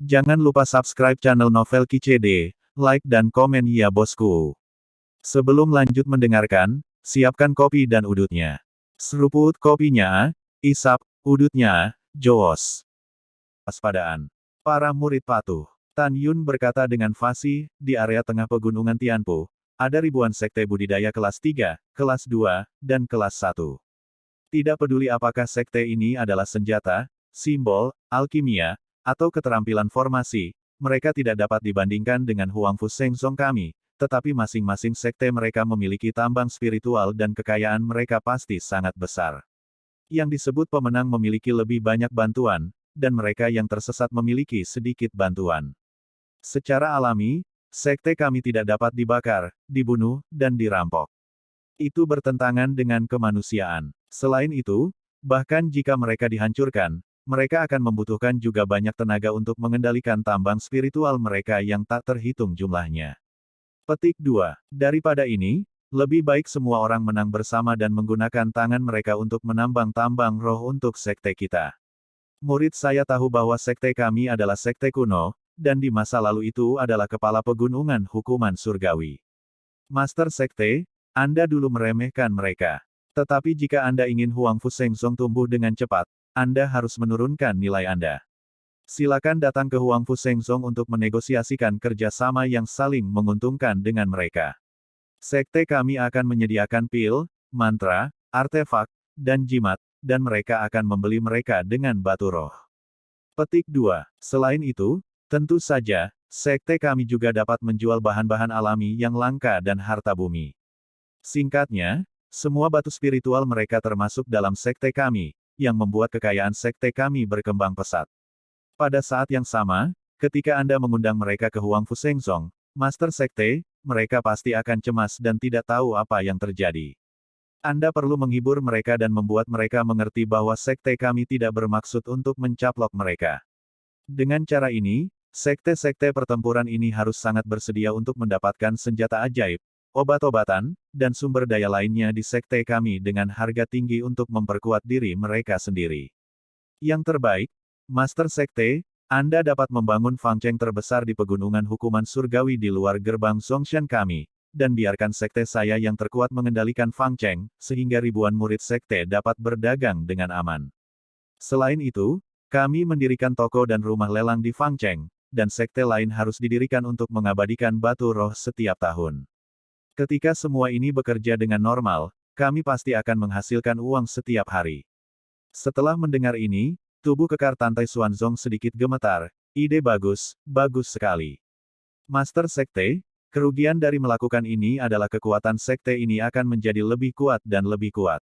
Jangan lupa subscribe channel Novel Kicede, like dan komen ya bosku. Sebelum lanjut mendengarkan, siapkan kopi dan udutnya. Seruput kopinya, isap, udutnya, joos. Waspadaan. Para murid patuh. Tan Yun berkata dengan fasih, di area tengah pegunungan Tianpu, ada ribuan sekte budidaya kelas 3, kelas 2, dan kelas 1. Tidak peduli apakah sekte ini adalah senjata, simbol, alkimia, atau keterampilan formasi, mereka tidak dapat dibandingkan dengan Huangfu Shengzong kami, tetapi masing-masing sekte mereka memiliki tambang spiritual dan kekayaan mereka pasti sangat besar. Yang disebut pemenang memiliki lebih banyak bantuan, dan mereka yang tersesat memiliki sedikit bantuan. Secara alami, sekte kami tidak dapat dibakar, dibunuh, dan dirampok. Itu bertentangan dengan kemanusiaan. Selain itu, bahkan jika mereka dihancurkan, mereka akan membutuhkan juga banyak tenaga untuk mengendalikan tambang spiritual mereka yang tak terhitung jumlahnya. Petik 2. Daripada ini, lebih baik semua orang menang bersama dan menggunakan tangan mereka untuk menambang tambang roh untuk sekte kita. Murid saya tahu bahwa sekte kami adalah sekte kuno, dan di masa lalu itu adalah kepala pegunungan hukuman surgawi. Master sekte, Anda dulu meremehkan mereka. Tetapi jika Anda ingin Huangfu Shengzong tumbuh dengan cepat, Anda harus menurunkan nilai Anda. Silakan datang ke Huangfu Shengzong untuk menegosiasikan kerjasama yang saling menguntungkan dengan mereka. Sekte kami akan menyediakan pil, mantra, artefak, dan jimat, dan mereka akan membeli mereka dengan batu roh. Petik 2. Selain itu, tentu saja, sekte kami juga dapat menjual bahan-bahan alami yang langka dan harta bumi. Singkatnya, semua batu spiritual mereka termasuk dalam sekte kami, yang membuat kekayaan sekte kami berkembang pesat. Pada saat yang sama, ketika Anda mengundang mereka ke Huangfu Shengzong, Master Sekte, mereka pasti akan cemas dan tidak tahu apa yang terjadi. Anda perlu menghibur mereka dan membuat mereka mengerti bahwa sekte kami tidak bermaksud untuk mencaplok mereka. Dengan cara ini, sekte-sekte pertempuran ini harus sangat bersedia untuk mendapatkan senjata ajaib, obat-obatan, dan sumber daya lainnya di sekte kami dengan harga tinggi untuk memperkuat diri mereka sendiri. Yang terbaik, Master Sekte, Anda dapat membangun fangceng terbesar di pegunungan hukuman surgawi di luar gerbang Zongshan kami, dan biarkan sekte saya yang terkuat mengendalikan fangceng, sehingga ribuan murid sekte dapat berdagang dengan aman. Selain itu, kami mendirikan toko dan rumah lelang di fangceng, dan sekte lain harus didirikan untuk mengabadikan batu roh setiap tahun. Ketika semua ini bekerja dengan normal, kami pasti akan menghasilkan uang setiap hari. Setelah mendengar ini, tubuh kekar Tantai Xuanzong sedikit gemetar. Ide bagus, bagus sekali. Master Sekte, kerugian dari melakukan ini adalah kekuatan sekte ini akan menjadi lebih kuat dan lebih kuat.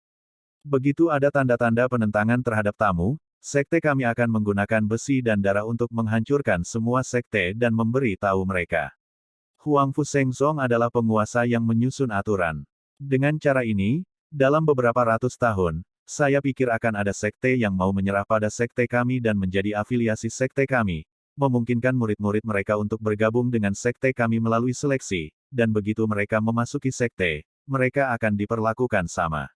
Begitu ada tanda-tanda penentangan terhadap tamu, sekte kami akan menggunakan besi dan darah untuk menghancurkan semua sekte dan memberi tahu mereka. Huangfu Shengzong adalah penguasa yang menyusun aturan. Dengan cara ini, dalam beberapa ratus tahun, saya pikir akan ada sekte yang mau menyerah pada sekte kami dan menjadi afiliasi sekte kami, memungkinkan murid-murid mereka untuk bergabung dengan sekte kami melalui seleksi, dan begitu mereka memasuki sekte, mereka akan diperlakukan sama.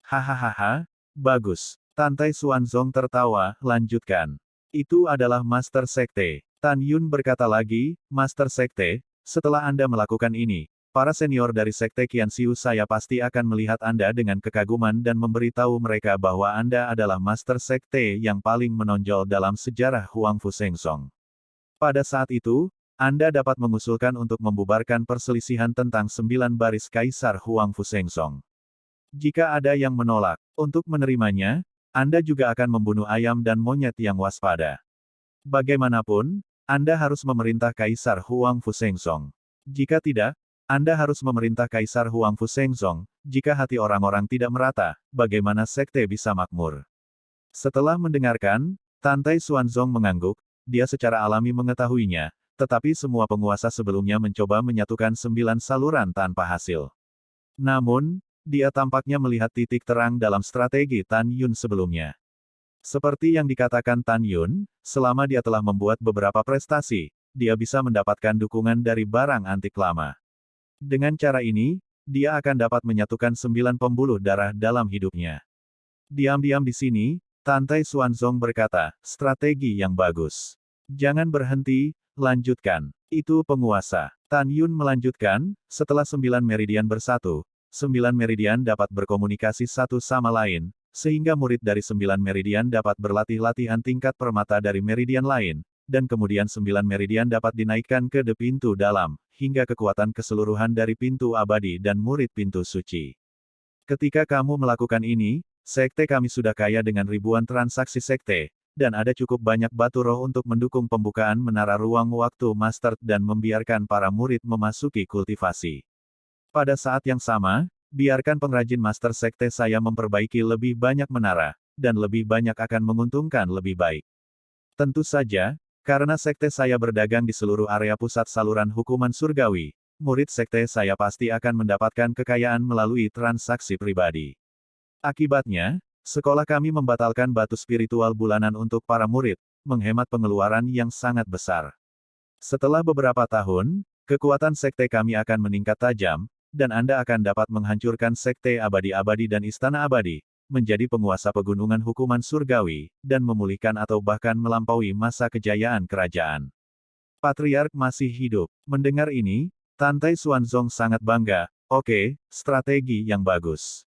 Hahaha, bagus. Tantai Xuanzong tertawa, lanjutkan. Itu adalah Master Sekte. Tan Yun berkata lagi, Master Sekte, setelah Anda melakukan ini, para senior dari Sekte Qianxiu saya pasti akan melihat Anda dengan kekaguman dan memberitahu mereka bahwa Anda adalah Master Sekte yang paling menonjol dalam sejarah Huangfu Shengzong. Pada saat itu, Anda dapat mengusulkan untuk membubarkan perselisihan tentang 9 baris Kaisar Huangfu Shengzong. Jika ada yang menolak, untuk menerimanya, Anda juga akan membunuh ayam dan monyet yang waspada. Bagaimanapun, Anda harus memerintah Kaisar Huangfu Shengzong. Jika tidak, Anda harus memerintah Kaisar Huangfu Shengzong. Jika hati orang-orang tidak merata, bagaimana sekte bisa makmur? Setelah mendengarkan, Tantai Xuanzong mengangguk, dia secara alami mengetahuinya, tetapi semua penguasa sebelumnya mencoba menyatukan 9 saluran tanpa hasil. Namun, dia tampaknya melihat titik terang dalam strategi Tan Yun sebelumnya. Seperti yang dikatakan Tan Yun, selama dia telah membuat beberapa prestasi, dia bisa mendapatkan dukungan dari barang antik lama. Dengan cara ini, dia akan dapat menyatukan 9 pembuluh darah dalam hidupnya. Diam-diam di sini, Tantai Xuanzong berkata, strategi yang bagus. Jangan berhenti, lanjutkan. Itu penguasa. Tan Yun melanjutkan, setelah 9 meridian bersatu, 9 meridian dapat berkomunikasi satu sama lain, sehingga murid dari 9 meridian dapat berlatih latihan tingkat permata dari meridian lain, dan kemudian 9 meridian dapat dinaikkan ke pintu dalam, hingga kekuatan keseluruhan dari pintu abadi dan murid pintu suci. Ketika kamu melakukan ini, sekte kami sudah kaya dengan ribuan transaksi sekte, dan ada cukup banyak batu roh untuk mendukung pembukaan menara ruang waktu master dan membiarkan para murid memasuki kultivasi. Pada saat yang sama, biarkan pengrajin master sekte saya memperbaiki lebih banyak menara, dan lebih banyak akan menguntungkan lebih baik. Tentu saja, karena sekte saya berdagang di seluruh area pusat saluran hukuman surgawi, murid sekte saya pasti akan mendapatkan kekayaan melalui transaksi pribadi. Akibatnya, sekolah kami membatalkan batu spiritual bulanan untuk para murid, menghemat pengeluaran yang sangat besar. Setelah beberapa tahun, kekuatan sekte kami akan meningkat tajam, dan Anda akan dapat menghancurkan sekte abadi-abadi dan istana abadi, menjadi penguasa pegunungan hukuman surgawi, dan memulihkan atau bahkan melampaui masa kejayaan kerajaan. Patriark masih hidup. Mendengar ini, Tantai Xuanzong sangat bangga. Oke, strategi yang bagus.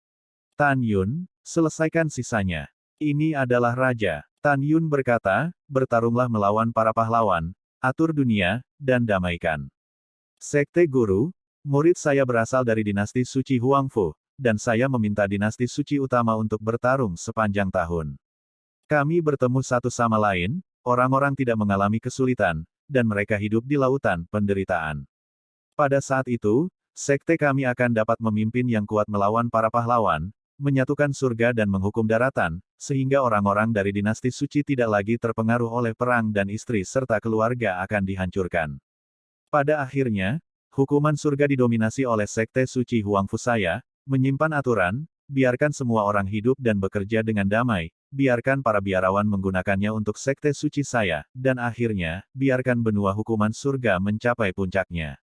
Tan Yun, selesaikan sisanya. Ini adalah raja. Tan Yun berkata, bertarunglah melawan para pahlawan, atur dunia, dan damaikan. Sekte Guru, murid saya berasal dari dinasti suci Huangfu, dan saya meminta dinasti suci utama untuk bertarung sepanjang tahun. Kami bertemu satu sama lain, orang-orang tidak mengalami kesulitan, dan mereka hidup di lautan penderitaan. Pada saat itu, sekte kami akan dapat memimpin yang kuat melawan para pahlawan, menyatukan surga dan menghukum daratan, sehingga orang-orang dari dinasti suci tidak lagi terpengaruh oleh perang dan istri serta keluarga akan dihancurkan. Pada akhirnya, hukuman surga didominasi oleh sekte suci Huangfu saya, menyimpan aturan, biarkan semua orang hidup dan bekerja dengan damai, biarkan para biarawan menggunakannya untuk sekte suci saya, dan akhirnya, biarkan benua hukuman surga mencapai puncaknya.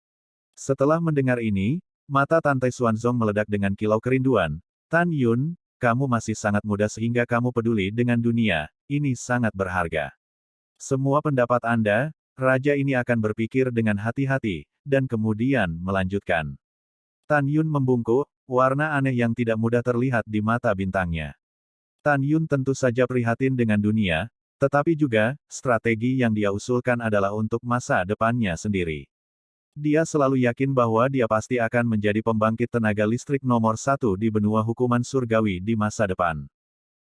Setelah mendengar ini, mata Tantai Xuanzong meledak dengan kilau kerinduan. Tan Yun, kamu masih sangat muda sehingga kamu peduli dengan dunia, ini sangat berharga. Semua pendapat Anda, raja ini akan berpikir dengan hati-hati, dan kemudian melanjutkan. Tan Yun membungkuk, warna aneh yang tidak mudah terlihat di mata bintangnya. Tan Yun tentu saja prihatin dengan dunia, tetapi juga, strategi yang dia usulkan adalah untuk masa depannya sendiri. Dia selalu yakin bahwa dia pasti akan menjadi pembangkit tenaga listrik nomor 1 di benua hukuman surgawi di masa depan.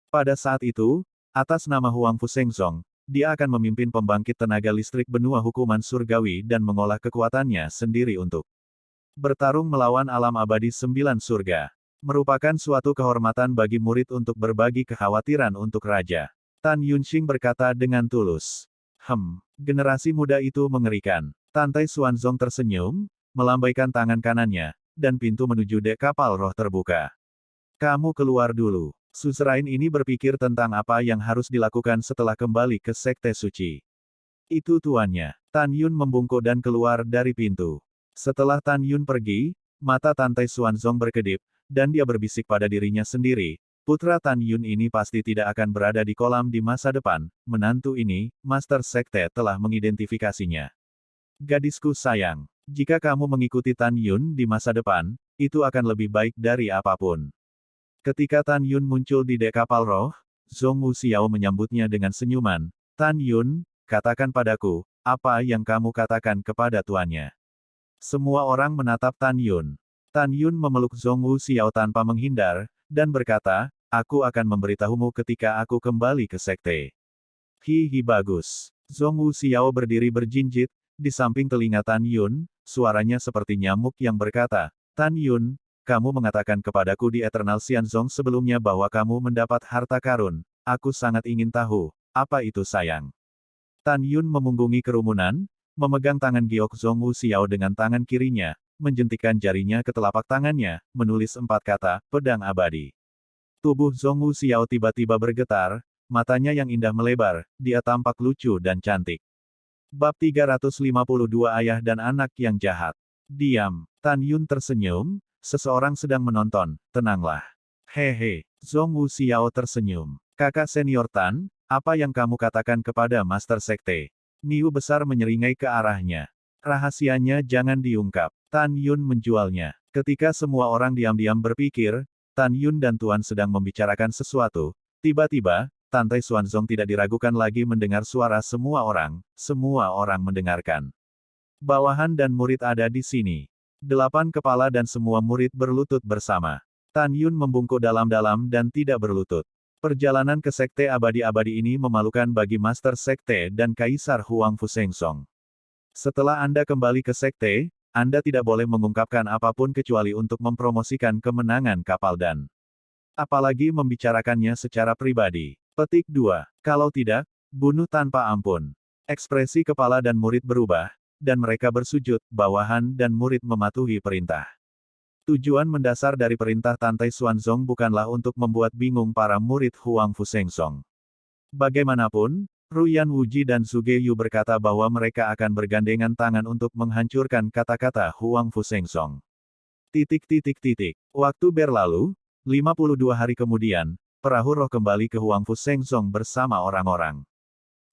Pada saat itu, atas nama Huangfu Shengzong, dia akan memimpin pembangkit tenaga listrik benua hukuman surgawi dan mengolah kekuatannya sendiri untuk bertarung melawan alam abadi 9 surga. Merupakan suatu kehormatan bagi murid untuk berbagi kekhawatiran untuk raja. Tan Yunxing berkata dengan tulus. Generasi muda itu mengerikan. Tantai Xuanzong tersenyum, melambaikan tangan kanannya, dan pintu menuju dek kapal roh terbuka. Kamu keluar dulu. Suzerain ini berpikir tentang apa yang harus dilakukan setelah kembali ke sekte suci. Itu tuannya. Tan Yun membungkuk dan keluar dari pintu. Setelah Tan Yun pergi, mata Tantai Xuanzong berkedip, dan dia berbisik pada dirinya sendiri. Putra Tan Yun ini pasti tidak akan berada di kolam di masa depan. Menantu ini, Master Sekte telah mengidentifikasinya. Gadisku sayang, jika kamu mengikuti Tan Yun di masa depan, itu akan lebih baik dari apapun. Ketika Tan Yun muncul di dek kapal roh, Zhong Wuxiao menyambutnya dengan senyuman. Tan Yun, katakan padaku, apa yang kamu katakan kepada tuannya. Semua orang menatap Tan Yun. Tan Yun memeluk Zhong Wuxiao tanpa menghindar, dan berkata, aku akan memberitahumu ketika aku kembali ke sekte. Hihi bagus. Zhong Wuxiao berdiri berjinjit, di samping telinga Tan Yun, suaranya seperti nyamuk yang berkata, Tan Yun, kamu mengatakan kepadaku di Eternal Xianzong sebelumnya bahwa kamu mendapat harta karun. Aku sangat ingin tahu, apa itu sayang? Tan Yun memunggungi kerumunan, memegang tangan Giok Zhong Wuxiao dengan tangan kirinya, menjentikkan jarinya ke telapak tangannya, menulis 4 kata, pedang abadi. Tubuh Zhong Wuxiao tiba-tiba bergetar, matanya yang indah melebar, dia tampak lucu dan cantik. Bab 352 Ayah dan Anak yang Jahat. Diam. Tan Yun tersenyum, seseorang sedang menonton, tenanglah. Hehe. Zhong Wuxiao tersenyum. Kakak senior Tan, apa yang kamu katakan kepada Master Sekte? Niu besar menyeringai ke arahnya. Rahasianya jangan diungkap. Tan Yun menjualnya. Ketika semua orang diam-diam berpikir, Tan Yun dan Tuan sedang membicarakan sesuatu, tiba-tiba, Tantai Xuanzong tidak diragukan lagi mendengar suara semua orang mendengarkan. Bawahan dan murid ada di sini. 8 kepala dan semua murid berlutut bersama. Tan Yun membungkuk dalam-dalam dan tidak berlutut. Perjalanan ke Sekte Abadi-Abadi ini memalukan bagi Master Sekte dan Kaisar Huang Fusengsong. Setelah Anda kembali ke Sekte, Anda tidak boleh mengungkapkan apapun kecuali untuk mempromosikan kemenangan kapal dan apalagi membicarakannya secara pribadi. Petik 2. Kalau tidak, bunuh tanpa ampun. Ekspresi kepala dan murid berubah, dan mereka bersujud, bawahan dan murid mematuhi perintah. Tujuan mendasar dari perintah Tantai Xuanzong bukanlah untuk membuat bingung para murid Huang Fusengsong. Bagaimanapun, Ruyan Wuji dan Zhuge Yu berkata bahwa mereka akan bergandengan tangan untuk menghancurkan kata-kata Huang Fusengsong. Waktu berlalu, 52 hari kemudian, perahu roh kembali ke Huang Fusengsong bersama orang-orang.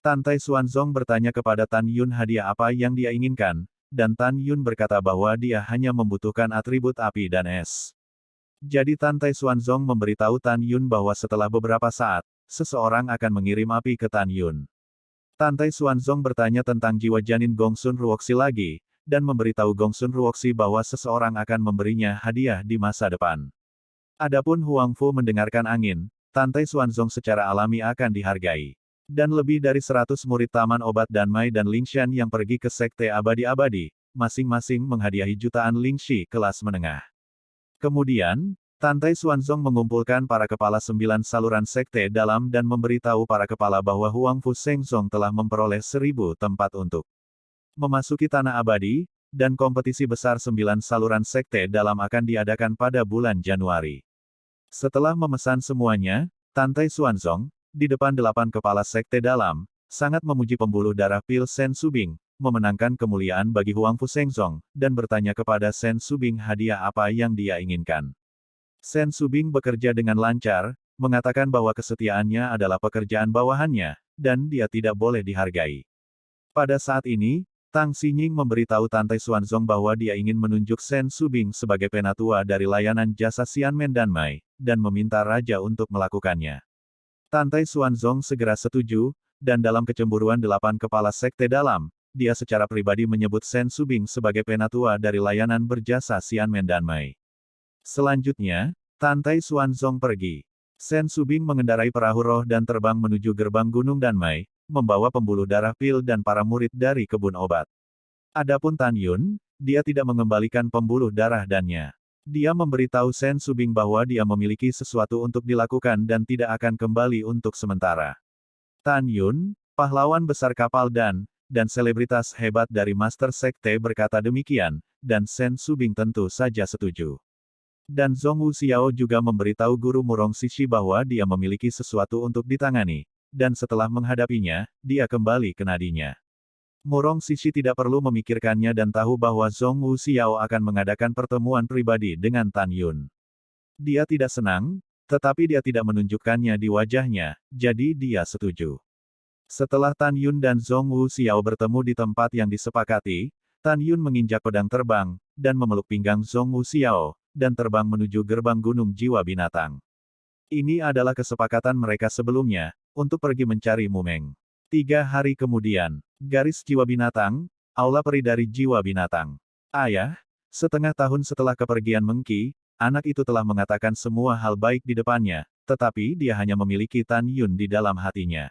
Tantai Xuanzong bertanya kepada Tan Yun hadiah apa yang dia inginkan, dan Tan Yun berkata bahwa dia hanya membutuhkan atribut api dan es. Jadi Tantai Xuanzong memberitahu Tan Yun bahwa setelah beberapa saat, seseorang akan mengirim api ke Tan Yun. Tantai Xuanzong bertanya tentang jiwa janin Gongsun Ruoxi lagi, dan memberitahu Gongsun Ruoxi bahwa seseorang akan memberinya hadiah di masa depan. Adapun Huang Fu mendengarkan angin, Tantai Xuanzong secara alami akan dihargai. Dan lebih dari 100 murid Taman Obat Danmai dan Lingshan yang pergi ke Sekte Abadi-Abadi, masing-masing menghadiahi jutaan Lingxi kelas menengah. Kemudian, Tantai Xuanzong mengumpulkan para kepala 9 saluran sekte dalam dan memberitahu para kepala bahwa Huang Fusengsong telah memperoleh 1000 tempat untuk memasuki tanah abadi, dan kompetisi besar 9 saluran sekte dalam akan diadakan pada bulan Januari. Setelah memesan semuanya, Tantai Xuanzong, di depan 8 kepala sekte dalam, sangat memuji pembuluh darah Pil Sen Subing, memenangkan kemuliaan bagi Huang Fusengsong, dan bertanya kepada Sen Subing hadiah apa yang dia inginkan. Sen Subing bekerja dengan lancar, mengatakan bahwa kesetiaannya adalah pekerjaan bawahannya, dan dia tidak boleh dihargai. Pada saat ini, Tang Xinying memberitahu Tantai Xuanzong bahwa dia ingin menunjuk Sen Subing sebagai penatua dari layanan jasa Xianmen Danmai, dan meminta raja untuk melakukannya. Tantai Xuanzong segera setuju, dan dalam kecemburuan 8 kepala sekte dalam, dia secara pribadi menyebut Sen Subing sebagai penatua dari layanan berjasa Xianmen Danmai. Selanjutnya, Tantai Xuanzong pergi. Sen Subing mengendarai perahu roh dan terbang menuju gerbang Gunung Danmai, membawa pembuluh darah Pil dan para murid dari kebun obat. Adapun Tan Yun, dia tidak mengembalikan pembuluh darah dannya. Dia memberitahu Sen Subing bahwa dia memiliki sesuatu untuk dilakukan dan tidak akan kembali untuk sementara. Tan Yun, pahlawan besar kapal dan selebritas hebat dari Master Sekte berkata demikian, dan Sen Subing tentu saja setuju. Dan Zhong Wuxiao juga memberitahu guru Murong Sishi bahwa dia memiliki sesuatu untuk ditangani, dan setelah menghadapinya, dia kembali ke nadinya. Murong Sishi tidak perlu memikirkannya dan tahu bahwa Zhong Wuxiao akan mengadakan pertemuan pribadi dengan Tan Yun. Dia tidak senang, tetapi dia tidak menunjukkannya di wajahnya, jadi dia setuju. Setelah Tan Yun dan Zhong Wuxiao bertemu di tempat yang disepakati, Tan Yun menginjak pedang terbang, dan memeluk pinggang Zhong Wuxiao, dan terbang menuju gerbang Gunung Jiwa Binatang. Ini adalah kesepakatan mereka sebelumnya, untuk pergi mencari Mumeng. 3 hari kemudian, garis Jiwa Binatang, Aula Peri dari Jiwa Binatang. Ayah, setengah tahun setelah kepergian Mengki, anak itu telah mengatakan semua hal baik di depannya, tetapi dia hanya memiliki Tan Yun di dalam hatinya.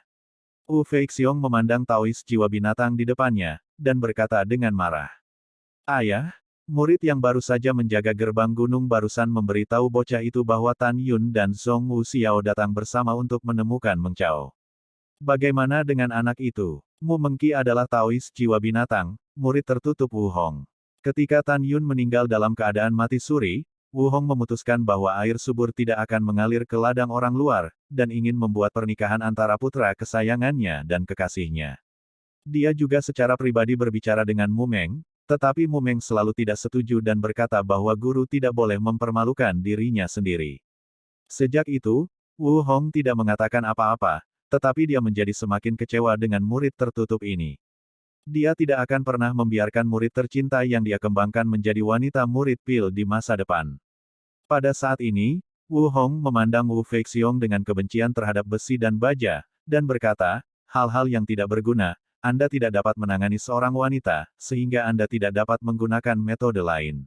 Wu Feixiong memandang Taois Jiwa Binatang di depannya, dan berkata dengan marah. Ayah, murid yang baru saja menjaga gerbang gunung barusan memberitahu bocah itu bahwa Tan Yun dan Zhong Wuxiao datang bersama untuk menemukan Meng Chao. Bagaimana dengan anak itu? Mu Mengki adalah Taois Jiwa Binatang, murid tertutup Wu Hong. Ketika Tan Yun meninggal dalam keadaan mati suri, Wu Hong memutuskan bahwa air subur tidak akan mengalir ke ladang orang luar, dan ingin membuat pernikahan antara putra kesayangannya dan kekasihnya. Dia juga secara pribadi berbicara dengan Mumeng, tetapi Mumeng selalu tidak setuju dan berkata bahwa guru tidak boleh mempermalukan dirinya sendiri. Sejak itu, Wu Hong tidak mengatakan apa-apa, tetapi dia menjadi semakin kecewa dengan murid tertutup ini. Dia tidak akan pernah membiarkan murid tercinta yang dia kembangkan menjadi wanita murid pil di masa depan. Pada saat ini, Wu Hong memandang Wu Feixiong dengan kebencian terhadap besi dan baja, dan berkata, hal-hal yang tidak berguna, Anda tidak dapat menangani seorang wanita, sehingga Anda tidak dapat menggunakan metode lain.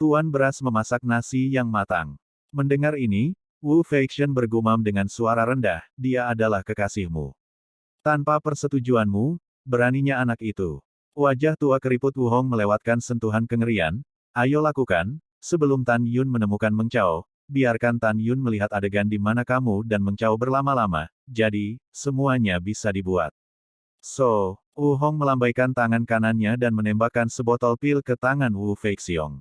Tuan beras memasak nasi yang matang. Mendengar ini, Wu Feixiong bergumam dengan suara rendah, dia adalah kekasihmu. Tanpa persetujuanmu, beraninya anak itu. Wajah tua keriput Wu Hong melewatkan sentuhan kengerian. Ayo lakukan, sebelum Tan Yun menemukan Meng Chao, biarkan Tan Yun melihat adegan di mana kamu dan Meng Chao berlama-lama, jadi, semuanya bisa dibuat. So, Wu Hong melambaikan tangan kanannya dan menembakkan sebotol pil ke tangan Wu Feixiong.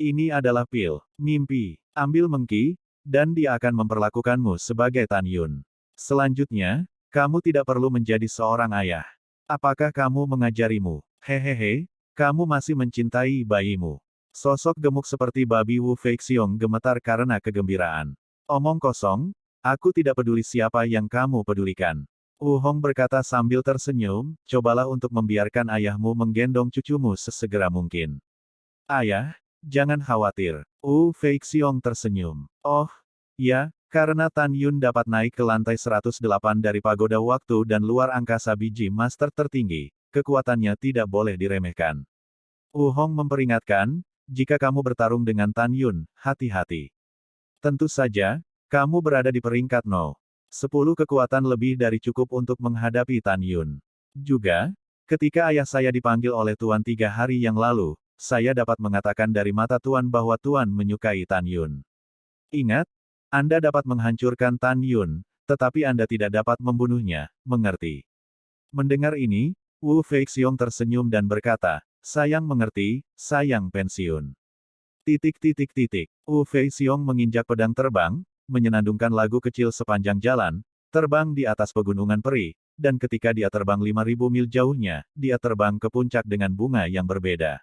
Ini adalah pil, mimpi. Ambil Meng Qi, dan dia akan memperlakukanmu sebagai Tan Yun. Selanjutnya, kamu tidak perlu menjadi seorang ayah. Apakah kamu mengajarimu? Hehehe, kamu masih mencintai bayimu. Sosok gemuk seperti babi Wu Feixiong gemetar karena kegembiraan. Omong kosong, aku tidak peduli siapa yang kamu pedulikan. Wu Hong berkata sambil tersenyum, cobalah untuk membiarkan ayahmu menggendong cucumu sesegera mungkin. Ayah, jangan khawatir. Wu Feixiong tersenyum. Oh, ya, karena Tan Yun dapat naik ke lantai 108 dari pagoda waktu dan luar angkasa biji master tertinggi, kekuatannya tidak boleh diremehkan. Wu Hong memperingatkan, jika kamu bertarung dengan Tan Yun, hati-hati. Tentu saja, kamu berada di peringkat 0. 10 kekuatan lebih dari cukup untuk menghadapi Tan Yun. Juga, ketika ayah saya dipanggil oleh Tuan 3 hari yang lalu, saya dapat mengatakan dari mata Tuan bahwa Tuan menyukai Tan Yun. Ingat, Anda dapat menghancurkan Tan Yun, tetapi Anda tidak dapat membunuhnya, mengerti? Mendengar ini, Wu Feixiong tersenyum dan berkata, sayang mengerti, sayang pensiun. Wu Feixiong menginjak pedang terbang, menyenandungkan lagu kecil sepanjang jalan, terbang di atas pegunungan peri, dan ketika dia terbang 5.000 mil jauhnya, dia terbang ke puncak dengan bunga yang berbeda.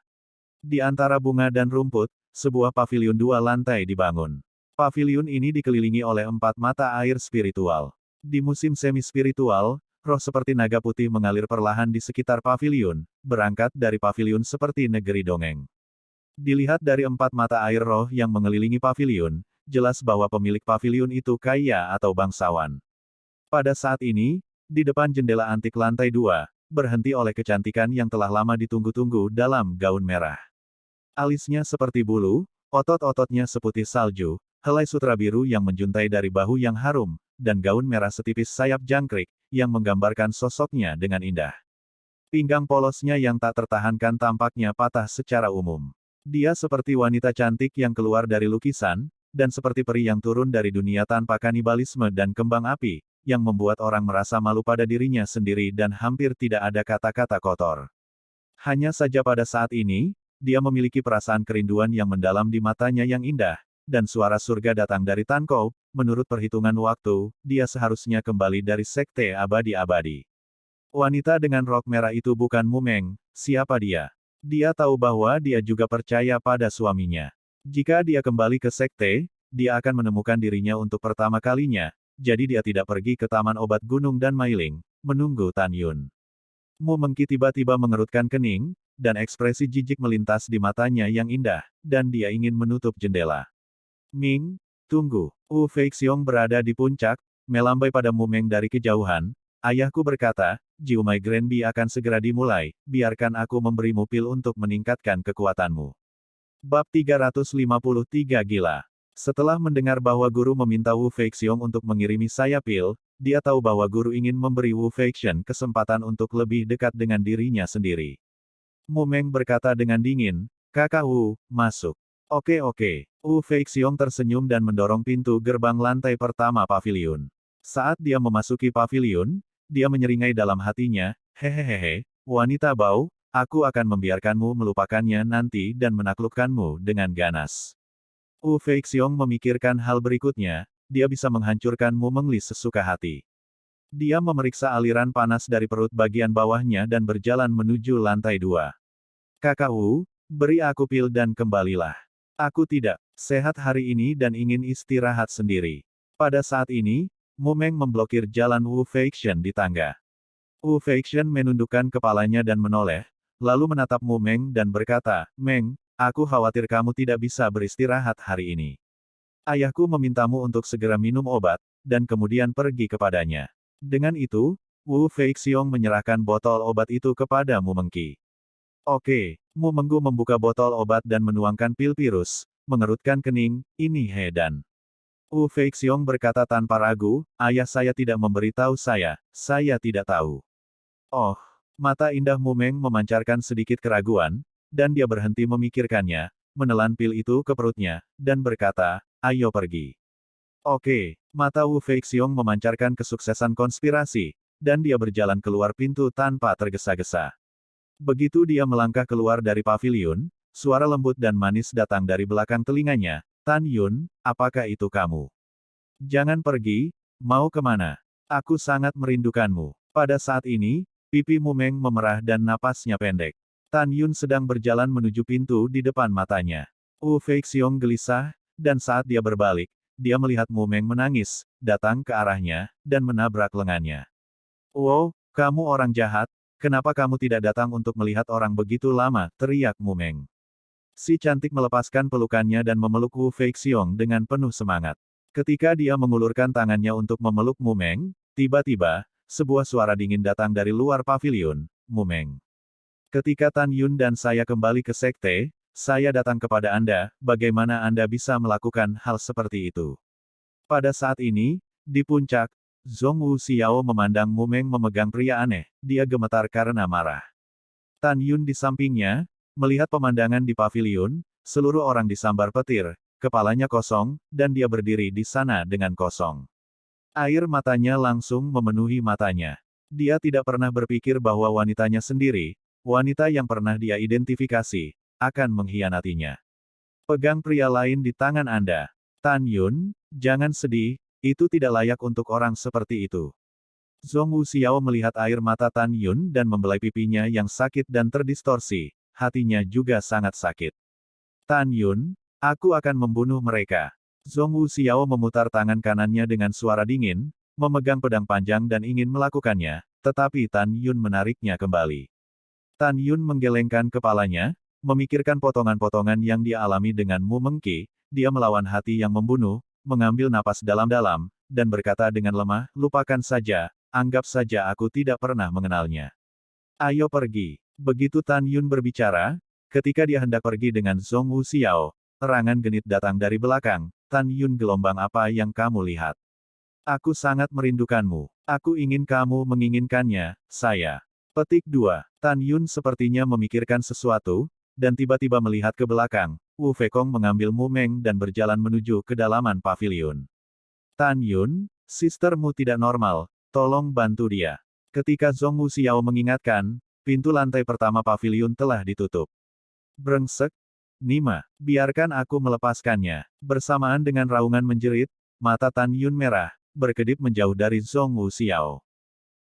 Di antara bunga dan rumput, sebuah paviliun 2 lantai dibangun. Paviliun ini dikelilingi oleh 4 mata air spiritual. Di musim semi-spiritual, roh seperti naga putih mengalir perlahan di sekitar paviliun, berangkat dari paviliun seperti negeri dongeng. Dilihat dari 4 mata air roh yang mengelilingi paviliun, jelas bahwa pemilik paviliun itu kaya atau bangsawan. Pada saat ini, di depan jendela antik lantai 2, berhenti oleh kecantikan yang telah lama ditunggu-tunggu dalam gaun merah. Alisnya seperti bulu, otot-ototnya seputih salju, helai sutra biru yang menjuntai dari bahu yang harum, dan gaun merah setipis sayap jangkrik, yang menggambarkan sosoknya dengan indah. Pinggang polosnya yang tak tertahankan tampaknya patah secara umum. Dia seperti wanita cantik yang keluar dari lukisan, dan seperti peri yang turun dari dunia tanpa kanibalisme dan kembang api, yang membuat orang merasa malu pada dirinya sendiri dan hampir tidak ada kata-kata kotor. Hanya saja pada saat ini, dia memiliki perasaan kerinduan yang mendalam di matanya yang indah, dan suara surga datang dari Tan Kou. Menurut perhitungan waktu, dia seharusnya kembali dari sekte abadi-abadi. Wanita dengan rok merah itu bukan Mumeng, siapa dia? Dia tahu bahwa dia juga percaya pada suaminya. Jika dia kembali ke sekte, dia akan menemukan dirinya untuk pertama kalinya, jadi dia tidak pergi ke Taman Obat Gunung dan Mailing, menunggu Tan Yun. Mu Mengki tiba-tiba mengerutkan kening, dan ekspresi jijik melintas di matanya yang indah, dan dia ingin menutup jendela. Ming, tunggu. Wu Feixiong berada di puncak, melambai pada Mumeng dari kejauhan. Ayahku berkata, Jiumai Granby akan segera dimulai, biarkan aku memberimu pil untuk meningkatkan kekuatanmu. Bab 353 Gila. Setelah mendengar bahwa guru meminta Wu Feixiong untuk mengirimi saya pil, dia tahu bahwa guru ingin memberi Wu Feixiong kesempatan untuk lebih dekat dengan dirinya sendiri. Mumeng berkata dengan dingin, Kakak Wu, masuk. Oke. Wu Feixiong tersenyum dan mendorong pintu gerbang lantai pertama paviliun. Saat dia memasuki paviliun, dia menyeringai dalam hatinya, hehehe, wanita bau, aku akan membiarkanmu melupakannya nanti dan menaklukkanmu dengan ganas. Wu Feixiong memikirkan hal berikutnya, dia bisa menghancurkan Mu Mengli sesuka hati. Dia memeriksa aliran panas dari perut bagian bawahnya dan berjalan menuju lantai 2. Kakak Wu, beri aku pil dan kembalilah. Aku tidak sehat hari ini dan ingin istirahat sendiri. Pada saat ini, Mumeng memblokir jalan Wu Feixiong di tangga. Wu Feixian menundukkan kepalanya dan menoleh, lalu menatap Mu Meng dan berkata, Meng, aku khawatir kamu tidak bisa beristirahat hari ini. Ayahku memintamu untuk segera minum obat, dan kemudian pergi kepadanya. Dengan itu, Wu Feixiong menyerahkan botol obat itu kepada Mu Mengqi. Oke, Mu Menggu membuka botol obat dan menuangkan pil virus, mengerutkan kening, ini Hedan. Wu Feixiong berkata tanpa ragu, ayah saya tidak memberitahu saya tidak tahu. Oh, mata indah Mu Meng memancarkan sedikit keraguan, dan dia berhenti memikirkannya, menelan pil itu ke perutnya, dan berkata, ayo pergi. Oke, mata Wu Feixiong memancarkan kesuksesan konspirasi, dan dia berjalan keluar pintu tanpa tergesa-gesa. Begitu dia melangkah keluar dari paviliun, suara lembut dan manis datang dari belakang telinganya, Tan Yun, apakah itu kamu? Jangan pergi, mau kemana? Aku sangat merindukanmu. Pada saat ini, pipi Mu Meng memerah dan napasnya pendek. Tan Yun sedang berjalan menuju pintu di depan matanya. Wu Feixiong gelisah, dan saat dia berbalik, dia melihat Mu Meng menangis, datang ke arahnya, dan menabrak lengannya. Wow, kamu orang jahat, kenapa kamu tidak datang untuk melihat orang begitu lama, teriak Mu Meng. Si cantik melepaskan pelukannya dan memeluk Wu Feixiong dengan penuh semangat. Ketika dia mengulurkan tangannya untuk memeluk Mu Meng, tiba-tiba, sebuah suara dingin datang dari luar paviliun, Mu Meng. Ketika Tan Yun dan saya kembali ke sekte, saya datang kepada Anda, bagaimana Anda bisa melakukan hal seperti itu? Pada saat ini, di puncak, Zhong Wu Xiao memandang Mu Meng memegang pria aneh, dia gemetar karena marah. Tan Yun di sampingnya, melihat pemandangan di paviliun, seluruh orang disambar petir, kepalanya kosong, dan dia berdiri di sana dengan kosong. Air matanya langsung memenuhi matanya. Dia tidak pernah berpikir bahwa wanitanya sendiri, wanita yang pernah dia identifikasi, akan mengkhianatinya. Pegang pria lain di tangan Anda. Tan Yun, jangan sedih, itu tidak layak untuk orang seperti itu. Zhong Wu Xiao melihat air mata Tan Yun dan membelai pipinya yang sakit dan terdistorsi, hatinya juga sangat sakit. Tan Yun, aku akan membunuh mereka. Zhong Wu Xiao memutar tangan kanannya dengan suara dingin, memegang pedang panjang dan ingin melakukannya, tetapi Tan Yun menariknya kembali. Tan Yun menggelengkan kepalanya, memikirkan potongan-potongan yang dia alami dengan Mu Mengqi, dia melawan hati yang membunuh, mengambil napas dalam-dalam, dan berkata dengan lemah, lupakan saja, anggap saja aku tidak pernah mengenalnya. Ayo pergi. Begitu Tan Yun berbicara, ketika dia hendak pergi dengan Zhong Wu Xiao, erangan genit datang dari belakang, Tan Yun gelombang apa yang kamu lihat? Aku sangat merindukanmu. Aku ingin kamu menginginkannya, saya. Petik 2. Tan Yun sepertinya memikirkan sesuatu, dan tiba-tiba melihat ke belakang, Wu Fekong mengambil Mu Meng dan berjalan menuju ke dalaman paviliun. Tan Yun, sistermu tidak normal, tolong bantu dia. Ketika Zhong Wu Xiao mengingatkan, pintu lantai pertama paviliun telah ditutup. Brengsek, Nima, biarkan aku melepaskannya. Bersamaan dengan raungan menjerit, mata Tan Yun merah, berkedip menjauh dari Zhong Wu Xiao.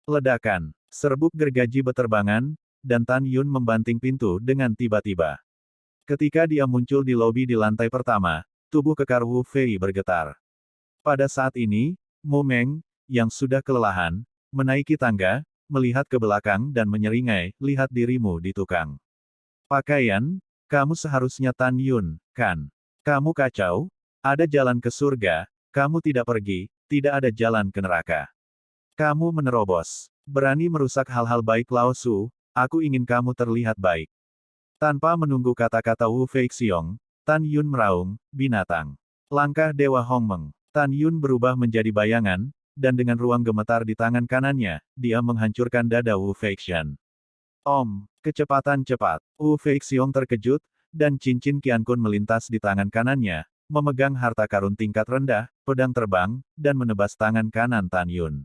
Ledakan, serbuk gergaji beterbangan, dan Tan Yun membanting pintu dengan tiba-tiba. Ketika dia muncul di lobi di lantai pertama, tubuh kekar Wu Fei bergetar. Pada saat ini, Mu Meng, yang sudah kelelahan, menaiki tangga, melihat ke belakang dan menyeringai, lihat dirimu di tukang pakaian, kamu seharusnya Tan Yun, kan? Kamu kacau? Ada jalan ke surga, kamu tidak pergi, tidak ada jalan ke neraka. Kamu menerobos, berani merusak hal-hal baik Lao Su, aku ingin kamu terlihat baik. Tanpa menunggu kata-kata Wu Feixiong, Tan Yun meraung, binatang. Langkah Dewa Hongmeng. Tan Yun berubah menjadi bayangan, dan dengan ruang gemetar di tangan kanannya, dia menghancurkan dada Wu Feixian. Kecepatan cepat. Wu Feixiong terkejut, dan cincin Qiankun melintas di tangan kanannya, memegang harta karun tingkat rendah, pedang terbang, dan menebas tangan kanan Tan Yun.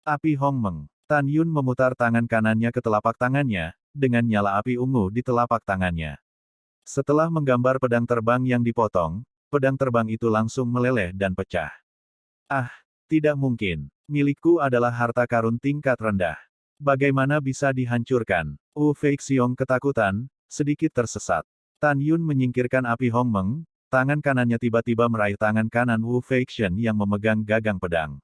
Api Hongmeng. Tan Yun memutar tangan kanannya ke telapak tangannya, dengan nyala api ungu di telapak tangannya. Setelah menggambar pedang terbang yang dipotong, pedang terbang itu langsung meleleh dan pecah. Ah, tidak mungkin. Milikku adalah harta karun tingkat rendah. Bagaimana bisa dihancurkan? Wu Feixiong ketakutan, sedikit tersesat. Tan Yun menyingkirkan api Hongmeng, tangan kanannya tiba-tiba meraih tangan kanan Wu Feixian yang memegang gagang pedang.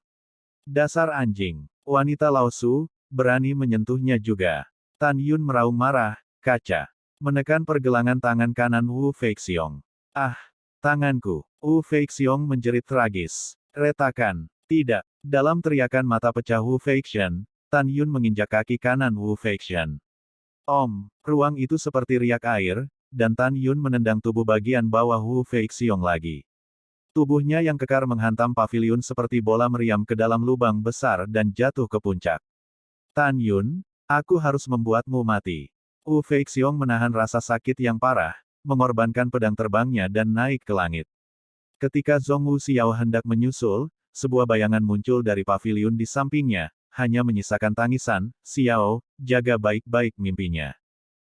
Dasar anjing. Wanita Lao Su, berani menyentuhnya juga. Tan Yun meraung marah, kaca. Menekan pergelangan tangan kanan Wu Feixiong. Ah! Tanganku! Wu Feixiong menjerit tragis. Retakan! Tidak! Dalam teriakan mata pecah Wu Feixiong, Tan Yun menginjak kaki kanan Wu Feixiong. Om! Ruang itu seperti riak air, dan Tan Yun menendang tubuh bagian bawah Wu Feixiong lagi. Tubuhnya yang kekar menghantam paviliun seperti bola meriam ke dalam lubang besar dan jatuh ke puncak. Tan Yun, aku harus membuatmu mati. Wu Feixiong menahan rasa sakit yang parah, mengorbankan pedang terbangnya dan naik ke langit. Ketika Zhong Wu Xiao hendak menyusul, sebuah bayangan muncul dari paviliun di sampingnya, hanya menyisakan tangisan. Xiao, jaga baik-baik mimpinya.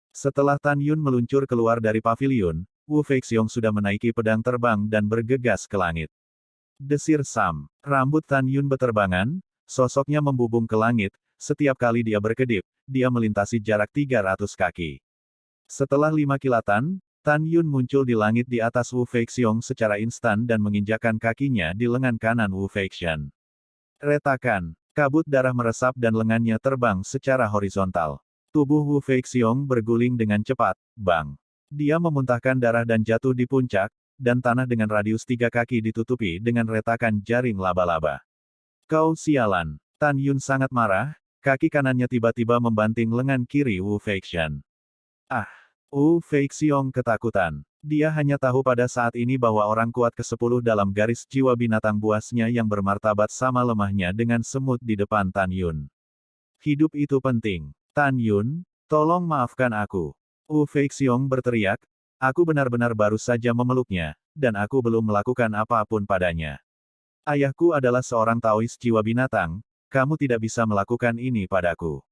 Setelah Tan Yun meluncur keluar dari paviliun, Wu Feixiong sudah menaiki pedang terbang dan bergegas ke langit. Desir Sam. Rambut Tan Yun beterbangan, sosoknya membubung ke langit, setiap kali dia berkedip, dia melintasi jarak 300 kaki. Setelah 5 kilatan, Tan Yun muncul di langit di atas Wu Feixiong secara instan dan menginjakkan kakinya di lengan kanan Wu Feixiong. Retakan. Kabut darah meresap dan lengannya terbang secara horizontal. Tubuh Wu Feixiong berguling dengan cepat, bang. Dia memuntahkan darah dan jatuh di puncak, dan tanah dengan radius 3 kaki ditutupi dengan retakan jaring laba-laba. Kau sialan. Tan Yun sangat marah, kaki kanannya tiba-tiba membanting lengan kiri Wu Feixiong. Ah! Wu Feixiong ketakutan. Dia hanya tahu pada saat ini bahwa orang kuat ke-10 dalam garis jiwa binatang buasnya yang bermartabat sama lemahnya dengan semut di depan Tan Yun. Hidup itu penting. Tan Yun, tolong maafkan aku. Wu Feixiong berteriak, aku benar-benar baru saja memeluknya, dan aku belum melakukan apapun padanya. Ayahku adalah seorang Taois jiwa binatang, kamu tidak bisa melakukan ini padaku.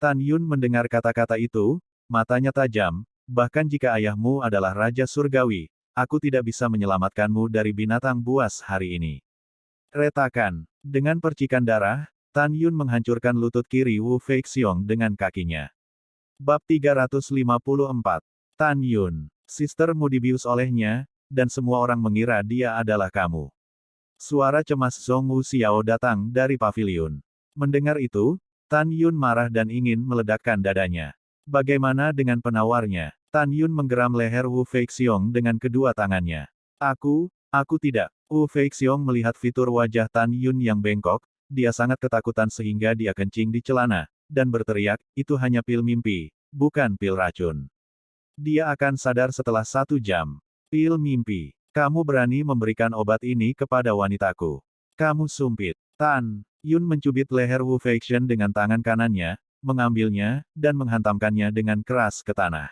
Tan Yun mendengar kata-kata itu, matanya tajam, bahkan jika ayahmu adalah Raja Surgawi, aku tidak bisa menyelamatkanmu dari binatang buas hari ini. Retakan. Dengan percikan darah, Tan Yun menghancurkan lutut kiri Wu Feixiong dengan kakinya. Bab 354. Tan Yun. Sistermu dibius olehnya, dan semua orang mengira dia adalah kamu. Suara cemas Zhong Wu Xiao datang dari paviliun. Mendengar itu, Tan Yun marah dan ingin meledakkan dadanya. Bagaimana dengan penawarnya? Tan Yun menggeram leher Wu Feixiong dengan kedua tangannya. Aku tidak. Wu Feixiong melihat fitur wajah Tan Yun yang bengkok, dia sangat ketakutan sehingga dia kencing di celana, dan berteriak, itu hanya pil mimpi, bukan pil racun. Dia akan sadar setelah 1 jam. Pil mimpi. Kamu berani memberikan obat ini kepada wanitaku. Kamu sumpit. Tan Yun mencubit leher Wu Feixiong dengan tangan kanannya, mengambilnya, dan menghantamkannya dengan keras ke tanah.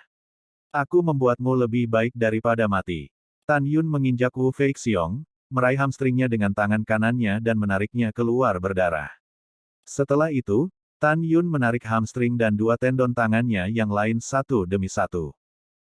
Aku membuatmu lebih baik daripada mati. Tan Yun menginjak Wu Feixiong, meraih hamstringnya dengan tangan kanannya dan menariknya keluar berdarah. Setelah itu, Tan Yun menarik hamstring dan 2 tendon tangannya yang lain satu demi satu.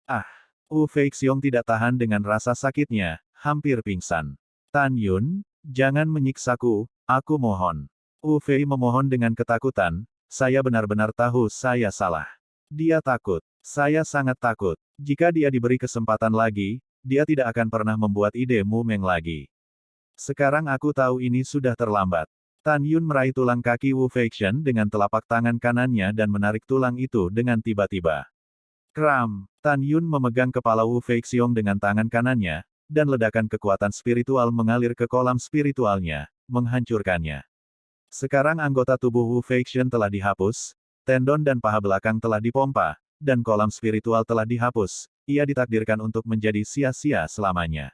Ah! Wu Feixiong tidak tahan dengan rasa sakitnya, hampir pingsan. Tan Yun, jangan menyiksaku, aku mohon. Wu Fei memohon dengan ketakutan, saya benar-benar tahu saya salah. Dia takut. Saya sangat takut. Jika dia diberi kesempatan lagi, dia tidak akan pernah membuat ide Mumeng lagi. Sekarang aku tahu ini sudah terlambat. Tan Yun meraih tulang kaki Wu Feixiong dengan telapak tangan kanannya dan menarik tulang itu dengan tiba-tiba. Kram! Tan Yun memegang kepala Wu Feixiong dengan tangan kanannya, dan ledakan kekuatan spiritual mengalir ke kolam spiritualnya, menghancurkannya. Sekarang anggota tubuh Wu Feixiong telah dihapus, tendon dan paha belakang telah dipompa, dan kolam spiritual telah dihapus, ia ditakdirkan untuk menjadi sia-sia selamanya.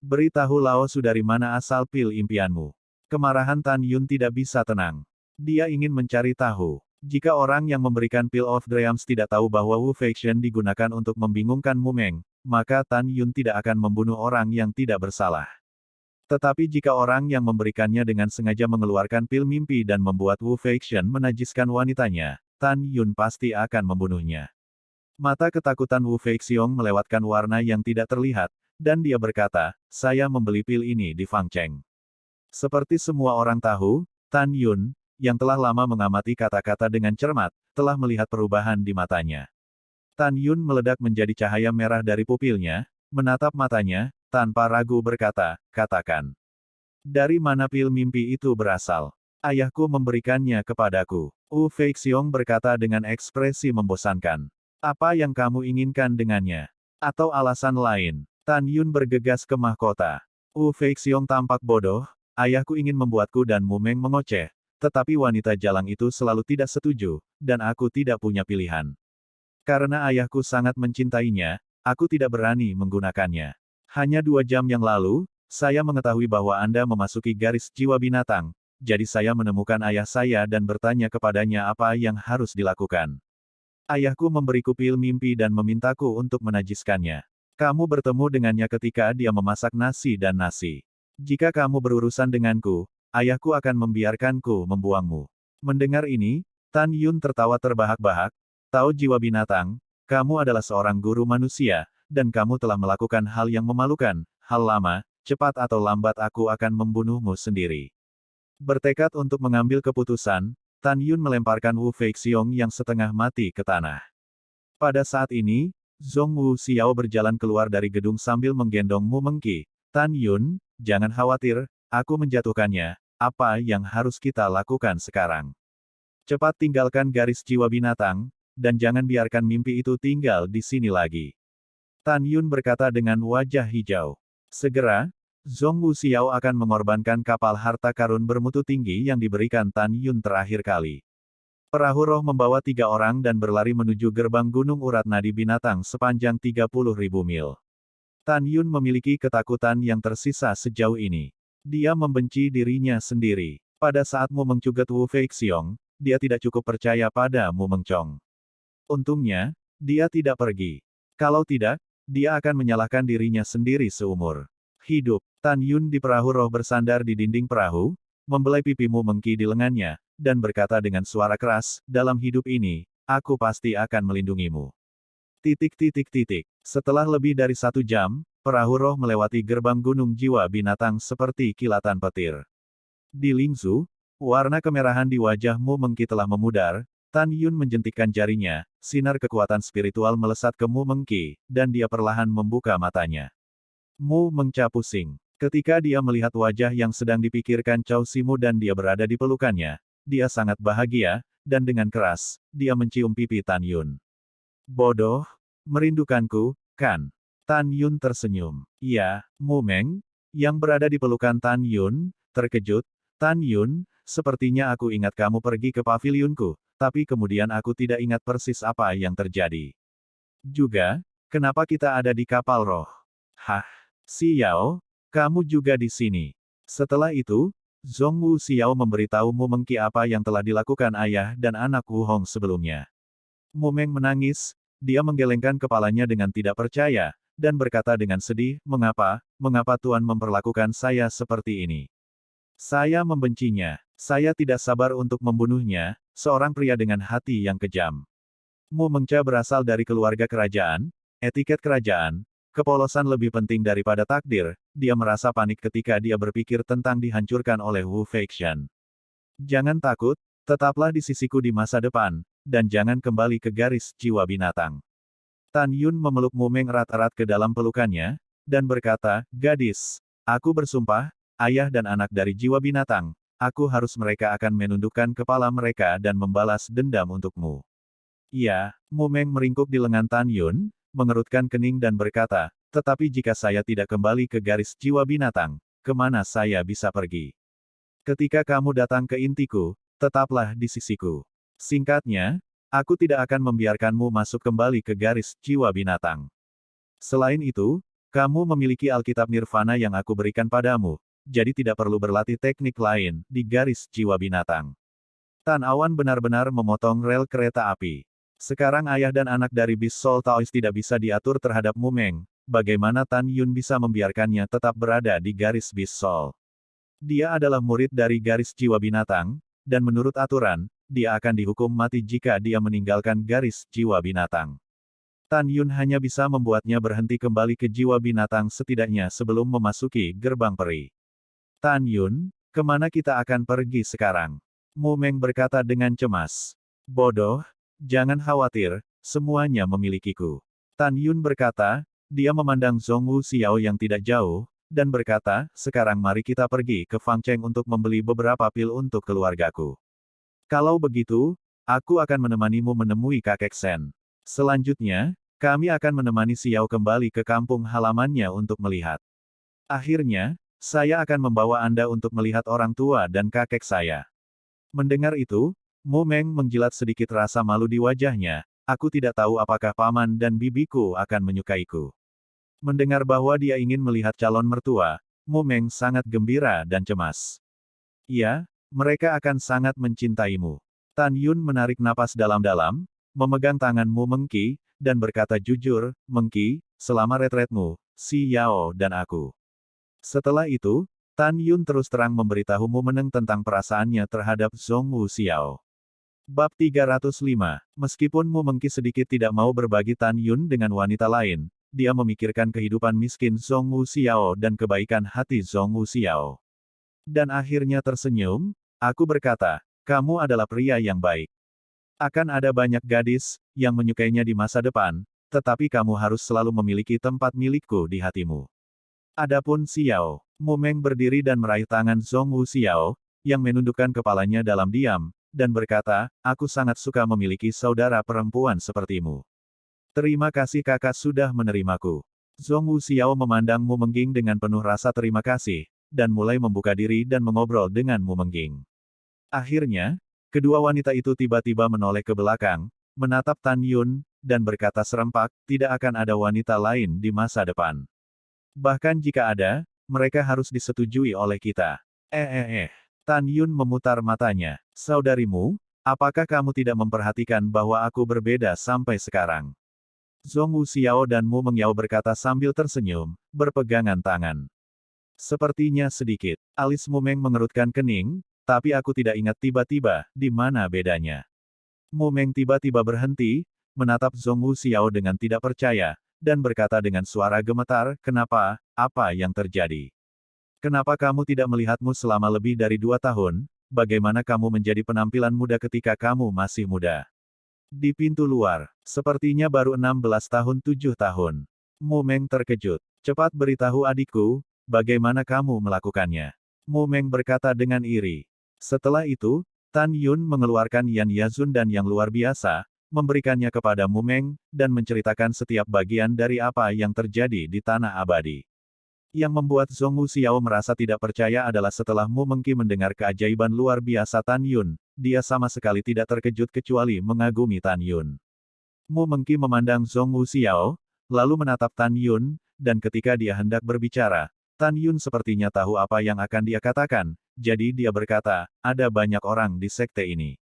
Beritahu Laosu dari mana asal pil impianmu. Kemarahan Tan Yun tidak bisa tenang. Dia ingin mencari tahu. Jika orang yang memberikan Pil of Dreams tidak tahu bahwa Wu Feixiong digunakan untuk membingungkan Mumeng, maka Tan Yun tidak akan membunuh orang yang tidak bersalah. Tetapi jika orang yang memberikannya dengan sengaja mengeluarkan pil mimpi dan membuat Wu Feixiong menajiskan wanitanya, Tan Yun pasti akan membunuhnya. Mata ketakutan Wu Feixiong melewatkan warna yang tidak terlihat, dan dia berkata, saya membeli pil ini di Fangcheng. Seperti semua orang tahu, Tan Yun, yang telah lama mengamati kata-kata dengan cermat, telah melihat perubahan di matanya. Tan Yun meledak menjadi cahaya merah dari pupilnya, menatap matanya, tanpa ragu berkata, katakan. Dari mana pil mimpi itu berasal? Ayahku memberikannya kepadaku. Wu Feixiong berkata dengan ekspresi membosankan. Apa yang kamu inginkan dengannya? Atau alasan lain? Tan Yun bergegas ke mahkota. Wu Feixiong tampak bodoh, ayahku ingin membuatku dan Mumeng mengoceh, tetapi wanita jalang itu selalu tidak setuju, dan aku tidak punya pilihan. Karena ayahku sangat mencintainya, aku tidak berani menggunakannya. Hanya 2 jam yang lalu, saya mengetahui bahwa Anda memasuki garis jiwa binatang, jadi saya menemukan ayah saya dan bertanya kepadanya apa yang harus dilakukan. Ayahku memberiku pil mimpi dan memintaku untuk menajiskannya. Kamu bertemu dengannya ketika dia memasak nasi dan nasi. Jika kamu berurusan denganku, ayahku akan membiarkanku membuangmu. Mendengar ini, Tan Yun tertawa terbahak-bahak. Tahu jiwa binatang, kamu adalah seorang guru manusia, dan kamu telah melakukan hal yang memalukan, hal lama, cepat atau lambat aku akan membunuhmu sendiri. Bertekad untuk mengambil keputusan, Tan Yun melemparkan Wu Feixiong yang setengah mati ke tanah. Pada saat ini, Zhong Wu Xiao berjalan keluar dari gedung sambil menggendong Mu Mengqi. Tan Yun, jangan khawatir, aku menjatuhkannya, apa yang harus kita lakukan sekarang? Cepat tinggalkan garis jiwa binatang, dan jangan biarkan mimpi itu tinggal di sini lagi. Tan Yun berkata dengan wajah hijau. Segera, Zhong Wu Xiao akan mengorbankan kapal harta karun bermutu tinggi yang diberikan Tan Yun terakhir kali. Perahu roh membawa 3 orang dan berlari menuju gerbang Gunung Urat Nadi Binatang sepanjang 30.000 mil. Tan Yun memiliki ketakutan yang tersisa sejauh ini. Dia membenci dirinya sendiri. Pada saat Mu mencugat Wu Feixiong, dia tidak cukup percaya pada Mu Mengchong. Untungnya, dia tidak pergi. Kalau tidak, dia akan menyalahkan dirinya sendiri seumur hidup. Tan Yun di perahu roh bersandar di dinding perahu, membelai pipi Mu Mengqi di lengannya, dan berkata dengan suara keras, dalam hidup ini, aku pasti akan melindungimu. Setelah lebih dari 1 jam, perahu roh melewati gerbang gunung jiwa binatang seperti kilatan petir. Di Lingzhu, warna kemerahan di wajah Mu Mengqi telah memudar. Tan Yun menjentikkan jarinya, sinar kekuatan spiritual melesat ke Mu Mengqi, dan dia perlahan membuka matanya. Mu Mengca pusing. Ketika dia melihat wajah yang sedang dipikirkan Cao Simu dan dia berada di pelukannya, dia sangat bahagia, dan dengan keras, dia mencium pipi Tan Yun. Bodoh, merindukanku, kan? Tan Yun tersenyum. Iya, Mu Meng, yang berada di pelukan Tan Yun, terkejut. Tan Yun, sepertinya aku ingat kamu pergi ke pavilionku, tapi kemudian aku tidak ingat persis apa yang terjadi. Juga, kenapa kita ada di kapal roh? Hah? Xiao, kamu juga di sini. Setelah itu, Zhong Wu Xiao memberitahu Mu Mengqi apa yang telah dilakukan ayah dan anak Wu Hong sebelumnya. Mu Meng menangis, dia menggelengkan kepalanya dengan tidak percaya, dan berkata dengan sedih, mengapa Tuan memperlakukan saya seperti ini? Saya membencinya. Saya tidak sabar untuk membunuhnya, seorang pria dengan hati yang kejam. Mu Mengca berasal dari keluarga kerajaan, etiket kerajaan, kepolosan lebih penting daripada takdir, dia merasa panik ketika dia berpikir tentang dihancurkan oleh Wu Feixiong. Jangan takut, tetaplah di sisiku di masa depan, dan jangan kembali ke garis jiwa binatang. Tan Yun memeluk Mu Meng erat-erat ke dalam pelukannya, dan berkata, gadis, aku bersumpah, ayah dan anak dari jiwa binatang, aku harus mereka akan menundukkan kepala mereka dan membalas dendam untukmu. Iya, Mu Meng meringkuk di lengan Tan Yun, mengerutkan kening dan berkata, tetapi jika saya tidak kembali ke garis jiwa binatang, kemana saya bisa pergi? Ketika kamu datang ke intiku, tetaplah di sisiku. Singkatnya, aku tidak akan membiarkanmu masuk kembali ke garis jiwa binatang. Selain itu, kamu memiliki Alkitab Nirvana yang aku berikan padamu, jadi tidak perlu berlatih teknik lain di garis jiwa binatang. Tan Awan benar-benar memotong rel kereta api. Sekarang ayah dan anak dari Beast Soul Taoist tidak bisa diatur terhadap Mu Meng, bagaimana Tan Yun bisa membiarkannya tetap berada di garis Beast Soul? Dia adalah murid dari garis jiwa binatang, dan menurut aturan, dia akan dihukum mati jika dia meninggalkan garis jiwa binatang. Tan Yun hanya bisa membuatnya berhenti kembali ke jiwa binatang setidaknya sebelum memasuki gerbang peri. Tan Yun, kemana kita akan pergi sekarang? Mu Meng berkata dengan cemas. Bodoh, jangan khawatir, semuanya memilikiku. Tan Yun berkata, dia memandang Zhong Wu Xiao yang tidak jauh, dan berkata, sekarang mari kita pergi ke Fangcheng untuk membeli beberapa pil untuk keluargaku. Kalau begitu, aku akan menemanimu menemui kakek Sen. Selanjutnya, kami akan menemani Xiao kembali ke kampung halamannya untuk melihat. Akhirnya, saya akan membawa Anda untuk melihat orang tua dan kakek saya. Mendengar itu, Mu Meng menjilat sedikit rasa malu di wajahnya. Aku tidak tahu apakah paman dan bibiku akan menyukaiku. Mendengar bahwa dia ingin melihat calon mertua, Mu Meng sangat gembira dan cemas. Ya, mereka akan sangat mencintaimu. Tan Yun menarik napas dalam-dalam, memegang tangan Mu Mengqi, dan berkata jujur, Mengqi, selama retretmu, Si Yao dan aku. Setelah itu, Tan Yun terus terang memberitahu Mu Meneng tentang perasaannya terhadap Zhong Wu Xiao. Bab 305. Meskipun Mu Mengqi sedikit tidak mau berbagi Tan Yun dengan wanita lain, dia memikirkan kehidupan miskin Zhong Wu Xiao dan kebaikan hati Zhong Wu Xiao. Dan akhirnya tersenyum, aku berkata, kamu adalah pria yang baik. Akan ada banyak gadis yang menyukainya di masa depan, tetapi kamu harus selalu memiliki tempat milikku di hatimu. Adapun Xiao, Mu Meng berdiri dan meraih tangan Zhong Wu Xiao, yang menundukkan kepalanya dalam diam, dan berkata, aku sangat suka memiliki saudara perempuan sepertimu. Terima kasih kakak sudah menerimaku. Zhong Wu Xiao memandang Mu Mengging dengan penuh rasa terima kasih, dan mulai membuka diri dan mengobrol dengan Mu Mengging. Akhirnya, kedua wanita itu tiba-tiba menoleh ke belakang, menatap Tan Yun, dan berkata serempak, tidak akan ada wanita lain di masa depan. Bahkan jika ada, mereka harus disetujui oleh kita. Tan Yun memutar matanya. Saudarimu, apakah kamu tidak memperhatikan bahwa aku berbeda sampai sekarang? Zhong Wu Xiao dan Mu Mengyao berkata sambil tersenyum, berpegangan tangan. Sepertinya sedikit. Alis Mu Meng mengerutkan kening, tapi aku tidak ingat tiba-tiba, di mana bedanya. Mu Meng tiba-tiba berhenti, menatap Zhong Wu Xiao dengan tidak percaya, dan berkata dengan suara gemetar, kenapa, apa yang terjadi? Kenapa kamu tidak melihatmu selama lebih dari 2 tahun, bagaimana kamu menjadi penampilan muda ketika kamu masih muda? Di pintu luar, sepertinya baru 16 tahun 7 tahun. Mu Meng terkejut. Cepat beritahu adikku, bagaimana kamu melakukannya? Mu Meng berkata dengan iri. Setelah itu, Tan Yun mengeluarkan Yan Yazun dan yang luar biasa, memberikannya kepada Mu Meng, dan menceritakan setiap bagian dari apa yang terjadi di Tanah Abadi. Yang membuat Zhong Wu Xiao merasa tidak percaya adalah setelah Mu Mengqi mendengar keajaiban luar biasa Tan Yun, dia sama sekali tidak terkejut kecuali mengagumi Tan Yun. Mu Mengqi memandang Zhong Wu Xiao, lalu menatap Tan Yun, dan ketika dia hendak berbicara, Tan Yun sepertinya tahu apa yang akan dia katakan, jadi dia berkata, ada banyak orang di sekte ini.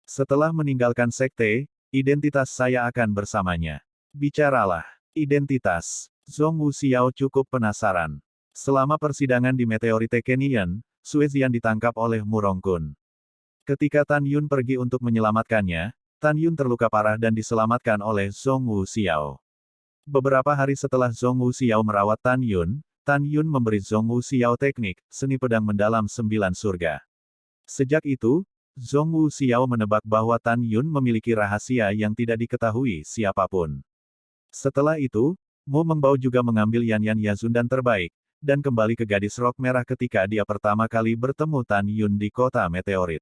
Setelah meninggalkan sekte, identitas saya akan bersamanya. Bicaralah. Identitas. Zhong Wu Xiao cukup penasaran. Selama persidangan di Meteorite Canyon, Sue Zian ditangkap oleh Murong Kun. Ketika Tan Yun pergi untuk menyelamatkannya, Tan Yun terluka parah dan diselamatkan oleh Zhong Wu Xiao. Beberapa hari setelah Zhong Wu Xiao merawat Tan Yun memberi Zhong Wu Xiao teknik, seni pedang mendalam 9 surga. Sejak itu, Zhong Wu Xiao menebak bahwa Tan Yun memiliki rahasia yang tidak diketahui siapapun. Setelah itu, Mu Mengbao juga mengambil Yan Yazun dan terbaik, dan kembali ke gadis rok merah ketika dia pertama kali bertemu Tan Yun di kota meteorit.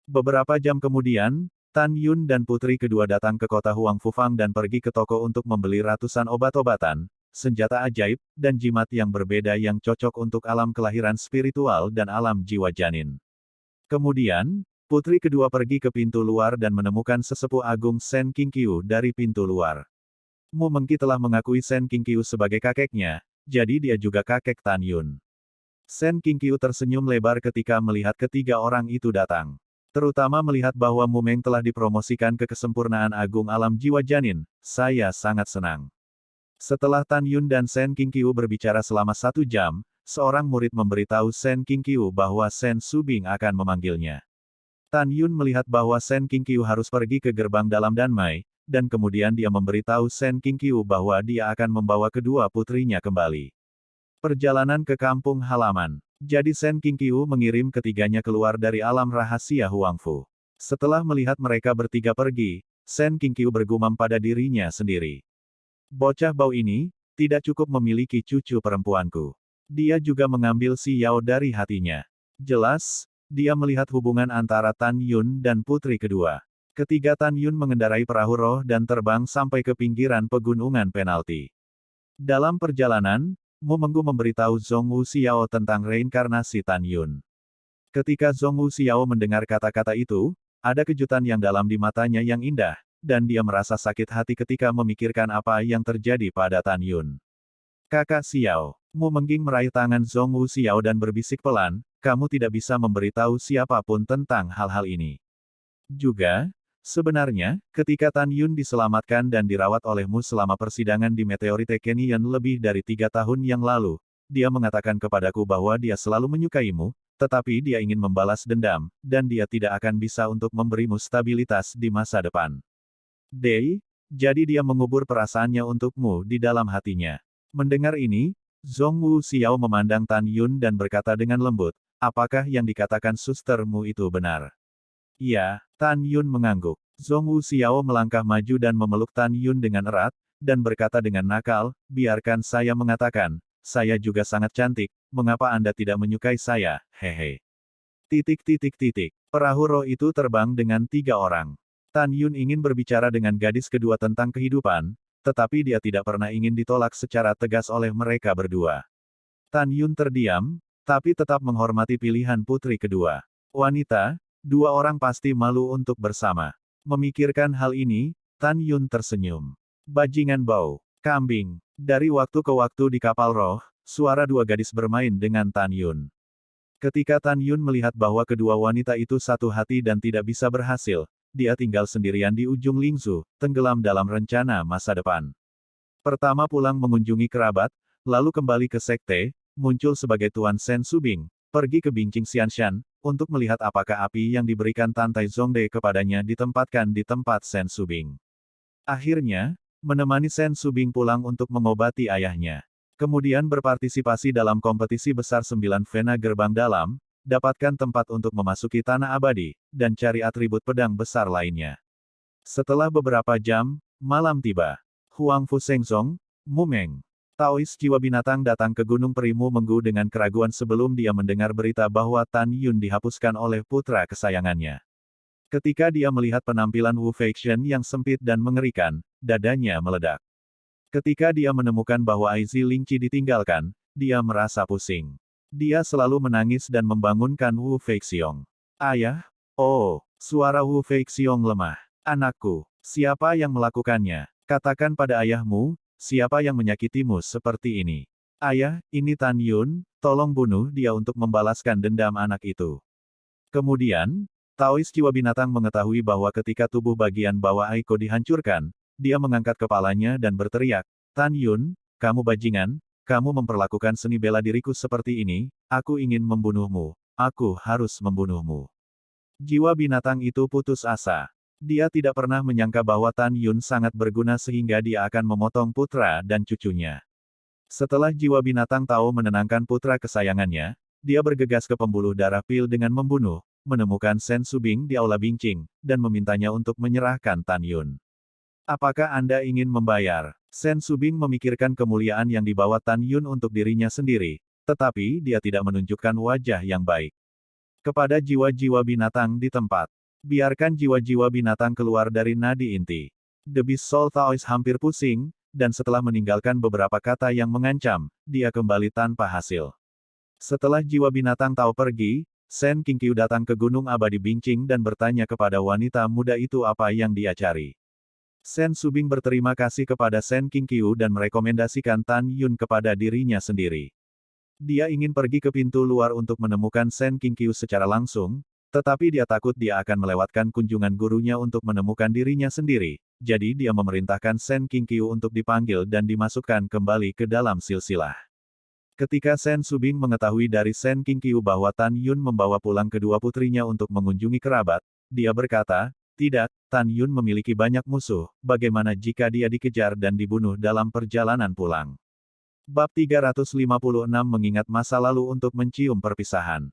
Beberapa jam kemudian, Tan Yun dan putri kedua datang ke kota Huang Fufang dan pergi ke toko untuk membeli ratusan obat-obatan, senjata ajaib, dan jimat yang berbeda yang cocok untuk alam kelahiran spiritual dan alam jiwa janin. Kemudian, putri kedua pergi ke pintu luar dan menemukan sesepuh agung Sen Qingqiu dari pintu luar. Mu Mengqi telah mengakui Sen Qingqiu sebagai kakeknya, jadi dia juga kakek Tan Yun. Sen Qingqiu tersenyum lebar ketika melihat ketiga orang itu datang. Terutama melihat bahwa Mu Meng telah dipromosikan ke kesempurnaan agung alam jiwa janin, saya sangat senang. Setelah Tan Yun dan Sen Qingqiu berbicara selama 1 jam, seorang murid memberitahu Sen Qingqiu bahwa Sen Subing akan memanggilnya. Tan Yun melihat bahwa Sen Qingqiu harus pergi ke gerbang dalam Danmai, dan kemudian dia memberitahu Sen Qingqiu bahwa dia akan membawa kedua putrinya kembali. Perjalanan ke kampung halaman. Jadi Sen Qingqiu mengirim ketiganya keluar dari alam rahasia Huangfu. Setelah melihat mereka bertiga pergi, Sen Qingqiu bergumam pada dirinya sendiri. Bocah bau ini, tidak cukup memiliki cucu perempuanku. Dia juga mengambil si Yao dari hatinya. Jelas, dia melihat hubungan antara Tan Yun dan putri kedua. Ketiga Tan Yun mengendarai perahu roh dan terbang sampai ke pinggiran pegunungan penalti. Dalam perjalanan, Mu Menggu memberitahu Zhong Wu Xiao tentang reinkarnasi Tan Yun. Ketika Zhong Wu Xiao mendengar kata-kata itu, ada kejutan yang dalam di matanya yang indah, dan dia merasa sakit hati ketika memikirkan apa yang terjadi pada Tan Yun. Kakak Xiao, Mu Mengging meraih tangan Zhong Wu Xiao dan berbisik pelan, kamu tidak bisa memberitahu siapapun tentang hal-hal ini. Juga, sebenarnya, ketika Tan Yun diselamatkan dan dirawat olehmu selama persidangan di Meteorite Canyon lebih dari 3 tahun yang lalu, dia mengatakan kepadaku bahwa dia selalu menyukaimu, tetapi dia ingin membalas dendam, dan dia tidak akan bisa untuk memberimu stabilitas di masa depan. Dei, jadi dia mengubur perasaannya untukmu di dalam hatinya. Mendengar ini, Zhong Wu Xiao memandang Tan Yun dan berkata dengan lembut, apakah yang dikatakan sustermu itu benar? Iya, Tan Yun mengangguk. Zhong Wu Xiao melangkah maju dan memeluk Tan Yun dengan erat, dan berkata dengan nakal, biarkan saya mengatakan, saya juga sangat cantik, mengapa Anda tidak menyukai saya, hehe. Perahu roh itu terbang dengan 3 orang. Tan Yun ingin berbicara dengan gadis kedua tentang kehidupan, tetapi dia tidak pernah ingin ditolak secara tegas oleh mereka berdua. Tan Yun terdiam, tapi tetap menghormati pilihan putri kedua. Wanita, 2 orang pasti malu untuk bersama. Memikirkan hal ini, Tan Yun tersenyum. Bajingan bau, kambing. Dari waktu ke waktu di kapal roh, suara 2 gadis bermain dengan Tan Yun. Ketika Tan Yun melihat bahwa kedua wanita itu satu hati dan tidak bisa berhasil, dia tinggal sendirian di ujung Lingzhu, tenggelam dalam rencana masa depan. Pertama pulang mengunjungi kerabat, lalu kembali ke sekte, muncul sebagai Tuan Sen Subing, pergi ke Bingqing Xianshan, untuk melihat apakah api yang diberikan Tantai Zhongde kepadanya ditempatkan di tempat Sen Subing. Akhirnya, menemani Sen Subing pulang untuk mengobati ayahnya. Kemudian berpartisipasi dalam kompetisi besar 9 Vena Gerbang Dalam, dapatkan tempat untuk memasuki tanah abadi, dan cari atribut pedang besar lainnya. Setelah beberapa jam, malam tiba. Huang Fu Shengzong, Mu Meng. Taois jiwa binatang datang ke Gunung Peri Mu Menggu dengan keraguan sebelum dia mendengar berita bahwa Tan Yun dihapuskan oleh putra kesayangannya. Ketika dia melihat penampilan Wu Feixian yang sempit dan mengerikan, dadanya meledak. Ketika dia menemukan bahwa Aizi Lingqi ditinggalkan, dia merasa pusing. Dia selalu menangis dan membangunkan Wu Feixiong. Ayah? Oh, suara Wu Feixiong lemah. Anakku, siapa yang melakukannya? Katakan pada ayahmu, siapa yang menyakitimu seperti ini? Ayah, ini Tan Yun, tolong bunuh dia untuk membalaskan dendam anak itu. Kemudian, Taois jiwa binatang mengetahui bahwa ketika tubuh bagian bawah Aiko dihancurkan, dia mengangkat kepalanya dan berteriak, Tan Yun, kamu bajingan, kamu memperlakukan seni bela diriku seperti ini, aku ingin membunuhmu, aku harus membunuhmu. Jiwa binatang itu putus asa. Dia tidak pernah menyangka bahwa Tan Yun sangat berguna sehingga dia akan memotong putra dan cucunya. Setelah jiwa binatang tahu menenangkan putra kesayangannya, dia bergegas ke pembuluh darah pil dengan membunuh, menemukan Sen Subing di Aula Bingqing, dan memintanya untuk menyerahkan Tan Yun. Apakah Anda ingin membayar? Sen Subing memikirkan kemuliaan yang dibawa Tan Yun untuk dirinya sendiri, tetapi dia tidak menunjukkan wajah yang baik. Kepada jiwa-jiwa binatang di tempat, biarkan jiwa-jiwa binatang keluar dari nadi inti. The Beast Soul Taois hampir pusing, dan setelah meninggalkan beberapa kata yang mengancam, dia kembali tanpa hasil. Setelah jiwa binatang Tao pergi, Sen Qingqiu datang ke Gunung Abadi Bingqing dan bertanya kepada wanita muda itu apa yang dia cari. Sen Subing berterima kasih kepada Sen Qingqiu dan merekomendasikan Tan Yun kepada dirinya sendiri. Dia ingin pergi ke pintu luar untuk menemukan Sen Qingqiu secara langsung, tetapi dia takut dia akan melewatkan kunjungan gurunya untuk menemukan dirinya sendiri, jadi dia memerintahkan Sen Qingqiu untuk dipanggil dan dimasukkan kembali ke dalam silsilah. Ketika Sen Subing mengetahui dari Sen Qingqiu bahwa Tan Yun membawa pulang kedua putrinya untuk mengunjungi kerabat, dia berkata, tidak, Tan Yun memiliki banyak musuh, bagaimana jika dia dikejar dan dibunuh dalam perjalanan pulang? Bab 356 mengingat masa lalu untuk mencium perpisahan.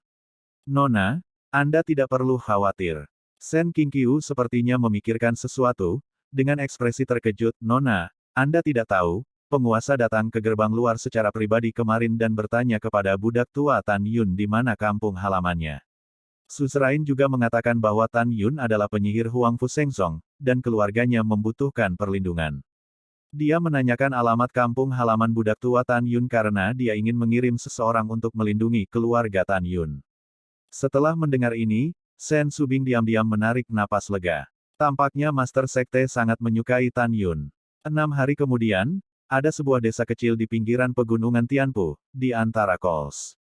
Nona, Anda tidak perlu khawatir. Sen Qingqiu sepertinya memikirkan sesuatu, dengan ekspresi terkejut, Nona, Anda tidak tahu, penguasa datang ke gerbang luar secara pribadi kemarin dan bertanya kepada budak tua Tan Yun di mana kampung halamannya. Suzerain juga mengatakan bahwa Tan Yun adalah penyihir Huang Fu Sengsong, dan keluarganya membutuhkan perlindungan. Dia menanyakan alamat kampung halaman budak tua Tan Yun karena dia ingin mengirim seseorang untuk melindungi keluarga Tan Yun. Setelah mendengar ini, Shen Subing diam-diam menarik napas lega. Tampaknya Master Sekte sangat menyukai Tan Yun. 6 hari kemudian, ada sebuah desa kecil di pinggiran pegunungan Tianpu, di antara Cols.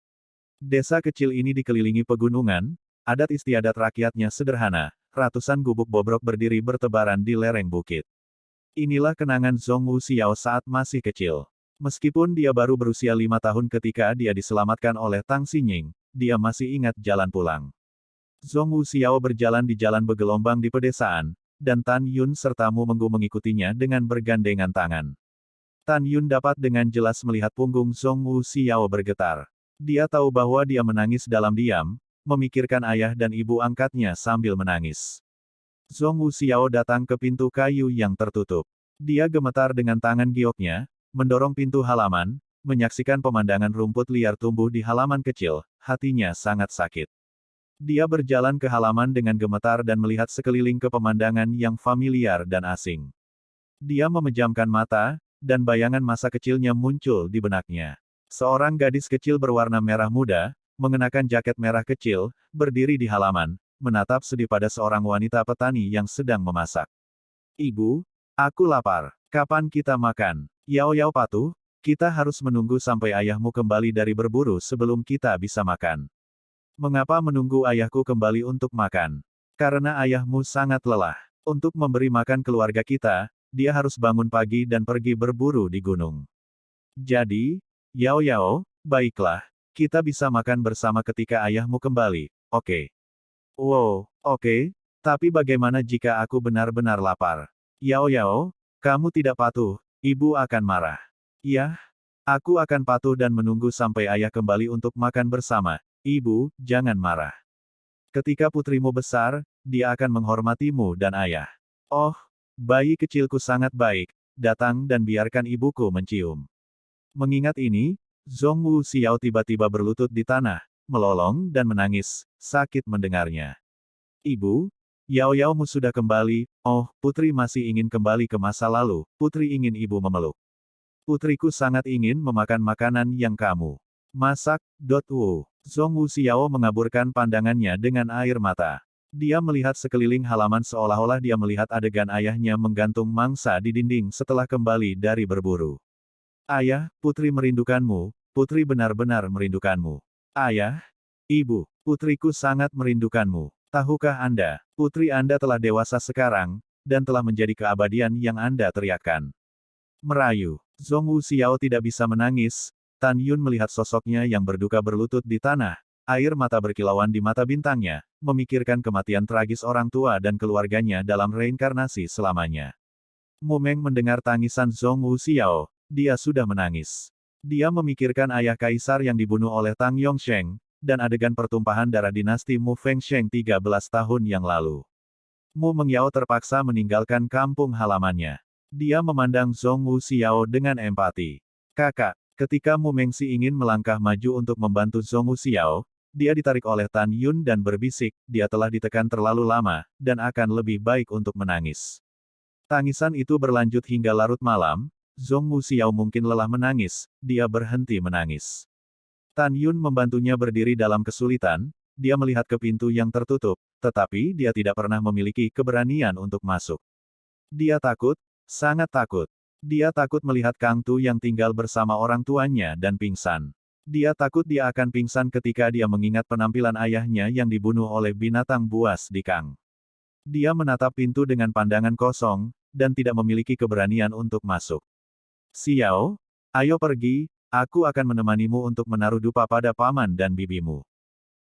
Desa kecil ini dikelilingi pegunungan, adat istiadat rakyatnya sederhana, ratusan gubuk bobrok berdiri bertebaran di lereng bukit. Inilah kenangan Zhong Wuxiao saat masih kecil. Meskipun dia baru berusia 5 tahun ketika dia diselamatkan oleh Tang Xinying, dia masih ingat jalan pulang. Zhong Wuxiao berjalan di jalan bergelombang di pedesaan, dan Tan Yun serta Mu Menggu mengikutinya dengan bergandengan tangan. Tan Yun dapat dengan jelas melihat punggung Zhong Wuxiao bergetar. Dia tahu bahwa dia menangis dalam diam, memikirkan ayah dan ibu angkatnya sambil menangis. Zhong Wuxiao datang ke pintu kayu yang tertutup. Dia gemetar dengan tangan gioknya, mendorong pintu halaman, menyaksikan pemandangan rumput liar tumbuh di halaman kecil, hatinya sangat sakit. Dia berjalan ke halaman dengan gemetar dan melihat sekeliling ke pemandangan yang familiar dan asing. Dia memejamkan mata, dan bayangan masa kecilnya muncul di benaknya. Seorang gadis kecil berwarna merah muda, mengenakan jaket merah kecil, berdiri di halaman, menatap sedih pada seorang wanita petani yang sedang memasak. Ibu, aku lapar. Kapan kita makan? Yao Yao patuh, kita harus menunggu sampai ayahmu kembali dari berburu sebelum kita bisa makan. Mengapa menunggu ayahku kembali untuk makan? Karena ayahmu sangat lelah. Untuk memberi makan keluarga kita, dia harus bangun pagi dan pergi berburu di gunung. Jadi, Yao Yao, baiklah. Kita bisa makan bersama ketika ayahmu kembali, oke? Wow, oke, tapi bagaimana jika aku benar-benar lapar? Yao Yao, kamu tidak patuh, ibu akan marah. Yah, aku akan patuh dan menunggu sampai ayah kembali untuk makan bersama. Ibu, jangan marah. Ketika putrimu besar, dia akan menghormatimu dan ayah. Oh, bayi kecilku sangat baik, datang dan biarkan ibuku mencium. Mengingat ini, Zhong Wuxiao tiba-tiba berlutut di tanah, melolong dan menangis, sakit mendengarnya. Ibu, Yao Yaomu sudah kembali, oh, putri masih ingin kembali ke masa lalu, putri ingin ibu memeluk. Putriku sangat ingin memakan makanan yang kamu masak. Zhong Wuxiao mengaburkan pandangannya dengan air mata. Dia melihat sekeliling halaman seolah-olah dia melihat adegan ayahnya menggantung mangsa di dinding setelah kembali dari berburu. Ayah, putri merindukanmu, putri benar-benar merindukanmu. Ayah, ibu, putriku sangat merindukanmu. Tahukah Anda, putri Anda telah dewasa sekarang, dan telah menjadi keabadian yang Anda teriakkan. Merayu, Zhong Wuxiao tidak bisa menangis, Tan Yun melihat sosoknya yang berduka berlutut di tanah, air mata berkilauan di mata bintangnya, memikirkan kematian tragis orang tua dan keluarganya dalam reinkarnasi selamanya. Mu Meng mendengar tangisan Zhong Wuxiao. Dia sudah menangis. Dia memikirkan ayah kaisar yang dibunuh oleh Tang Yongsheng, dan adegan pertumpahan darah dinasti Mu Fengsheng 13 tahun yang lalu. Mu Mengyao terpaksa meninggalkan kampung halamannya. Dia memandang Zhong Wuxiao dengan empati. Kakak, ketika Mu Mengxi ingin melangkah maju untuk membantu Zhong Wuxiao, dia ditarik oleh Tan Yun dan berbisik, dia telah ditekan terlalu lama, dan akan lebih baik untuk menangis. Tangisan itu berlanjut hingga larut malam. Zhong Wuxiao mungkin lelah menangis, dia berhenti menangis. Tan Yun membantunya berdiri dalam kesulitan, dia melihat ke pintu yang tertutup, tetapi dia tidak pernah memiliki keberanian untuk masuk. Dia takut, sangat takut. Dia takut melihat Kang Tu yang tinggal bersama orang tuanya dan pingsan. Dia takut dia akan pingsan ketika dia mengingat penampilan ayahnya yang dibunuh oleh binatang buas di Kang. Dia menatap pintu dengan pandangan kosong, dan tidak memiliki keberanian untuk masuk. Xiao, ayo pergi, aku akan menemanimu untuk menaruh dupa pada paman dan bibimu.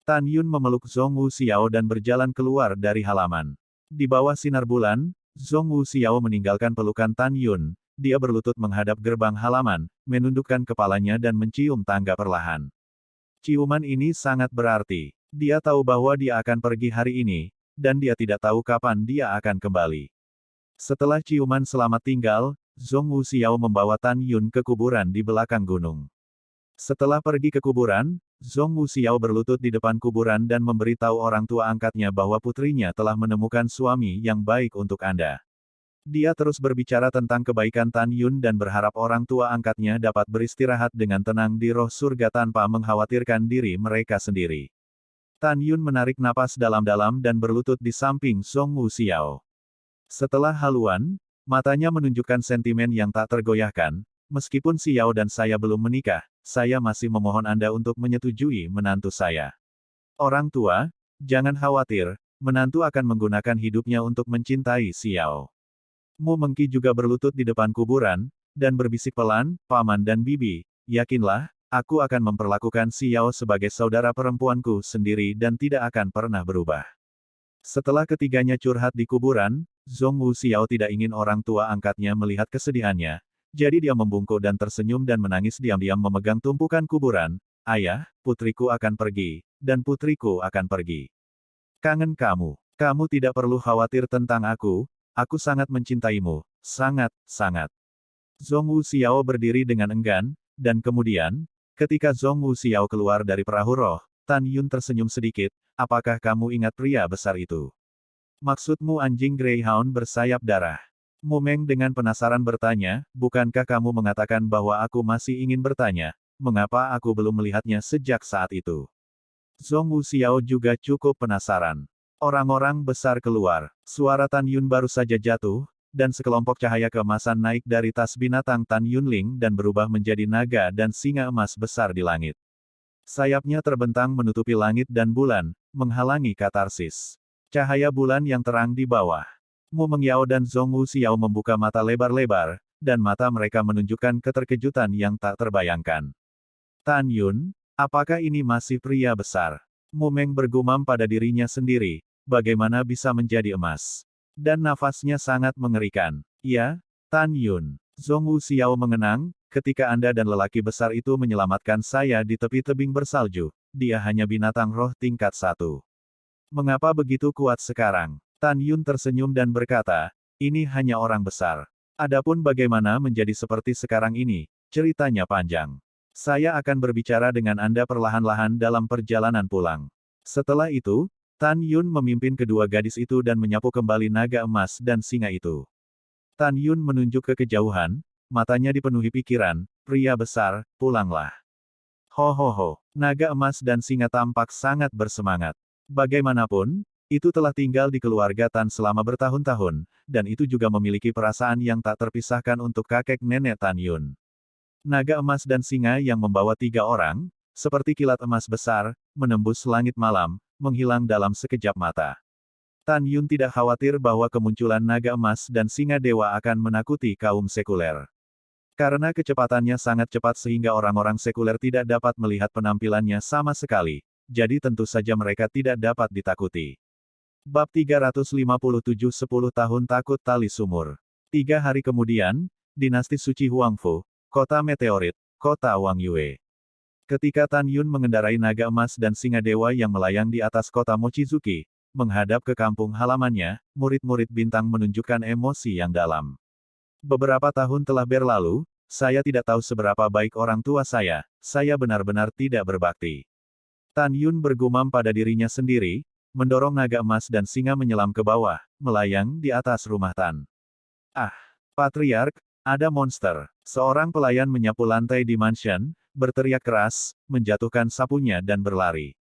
Tan Yun memeluk Zhong Wuxiao dan berjalan keluar dari halaman. Di bawah sinar bulan, Zhong Wuxiao meninggalkan pelukan Tan Yun, dia berlutut menghadap gerbang halaman, menundukkan kepalanya dan mencium tangga perlahan. Ciuman ini sangat berarti. Dia tahu bahwa dia akan pergi hari ini, dan dia tidak tahu kapan dia akan kembali. Setelah ciuman selamat tinggal, Zhong Wuxiao membawa Tan Yun ke kuburan di belakang gunung. Setelah pergi ke kuburan, Zhong Wuxiao berlutut di depan kuburan dan memberitahu orang tua angkatnya bahwa putrinya telah menemukan suami yang baik untuk Anda. Dia terus berbicara tentang kebaikan Tan Yun dan berharap orang tua angkatnya dapat beristirahat dengan tenang di roh surga tanpa mengkhawatirkan diri mereka sendiri. Tan Yun menarik napas dalam-dalam dan berlutut di samping Zhong Wuxiao. Setelah haluan, matanya menunjukkan sentimen yang tak tergoyahkan. Meskipun Xiao dan saya belum menikah, saya masih memohon Anda untuk menyetujui menantu saya. Orang tua, jangan khawatir, menantu akan menggunakan hidupnya untuk mencintai Xiao. Mu Mengqi juga berlutut di depan kuburan, dan berbisik pelan, Paman dan Bibi, yakinlah, aku akan memperlakukan Xiao sebagai saudara perempuanku sendiri dan tidak akan pernah berubah. Setelah ketiganya curhat di kuburan, Zhong Wuxiao tidak ingin orang tua angkatnya melihat kesedihannya. Jadi dia membungkuk dan tersenyum dan menangis diam-diam memegang tumpukan kuburan. Ayah, putriku akan pergi, dan putriku akan pergi. Kangen kamu. Kamu tidak perlu khawatir tentang aku sangat mencintaimu, sangat, sangat. Zhong Wuxiao berdiri dengan enggan, dan kemudian, ketika Zhong Wuxiao keluar dari perahu roh, Tan Yun tersenyum sedikit, apakah kamu ingat pria besar itu? Maksudmu anjing Greyhound bersayap darah? Mu Meng dengan penasaran bertanya, bukankah kamu mengatakan bahwa aku masih ingin bertanya, mengapa aku belum melihatnya sejak saat itu? Zhong Wuxiao juga cukup penasaran. Orang-orang besar keluar, suara Tan Yun baru saja jatuh, dan sekelompok cahaya keemasan naik dari tas binatang Tan Yunling dan berubah menjadi naga dan singa emas besar di langit. Sayapnya terbentang menutupi langit dan bulan, menghalangi katarsis. Cahaya bulan yang terang di bawah. Mu Mengyao dan Zhong Wuxiao membuka mata lebar-lebar, dan mata mereka menunjukkan keterkejutan yang tak terbayangkan. Tan Yun, apakah ini masih pria besar? Mu Meng bergumam pada dirinya sendiri, bagaimana bisa menjadi emas? Dan nafasnya sangat mengerikan. Ya, Tan Yun. Zhong Wuxiao mengenang, ketika Anda dan lelaki besar itu menyelamatkan saya di tepi tebing bersalju, dia hanya binatang roh tingkat 1. Mengapa begitu kuat sekarang? Tan Yun tersenyum dan berkata, ini hanya orang besar. Adapun bagaimana menjadi seperti sekarang ini, ceritanya panjang. Saya akan berbicara dengan Anda perlahan-lahan dalam perjalanan pulang. Setelah itu, Tan Yun memimpin kedua gadis itu dan menyapu kembali naga emas dan singa itu. Tan Yun menunjuk ke kejauhan, matanya dipenuhi pikiran, pria besar, pulanglah. Ho ho ho, naga emas dan singa tampak sangat bersemangat. Bagaimanapun, itu telah tinggal di keluarga Tan selama bertahun-tahun, dan itu juga memiliki perasaan yang tak terpisahkan untuk kakek nenek Tan Yun. Naga emas dan singa yang membawa 3 orang, seperti kilat emas besar, menembus langit malam, menghilang dalam sekejap mata. Tan Yun tidak khawatir bahwa kemunculan naga emas dan singa dewa akan menakuti kaum sekuler. Karena kecepatannya sangat cepat sehingga orang-orang sekuler tidak dapat melihat penampilannya sama sekali, jadi tentu saja mereka tidak dapat ditakuti. Bab 357 10 tahun takut tali sumur. 3 hari kemudian, dinasti suci Huangfu, kota meteorit, kota Wang Yue. Ketika Tan Yun mengendarai naga emas dan singa dewa yang melayang di atas kota Mochizuki, menghadap ke kampung halamannya, murid-murid bintang menunjukkan emosi yang dalam. Beberapa tahun telah berlalu, saya tidak tahu seberapa baik orang tua saya benar-benar tidak berbakti. Tan Yun bergumam pada dirinya sendiri, mendorong naga emas dan singa menyelam ke bawah, melayang di atas rumah Tan. Ah, Patriark, ada monster. Seorang pelayan menyapu lantai di mansion, berteriak keras, menjatuhkan sapunya dan berlari.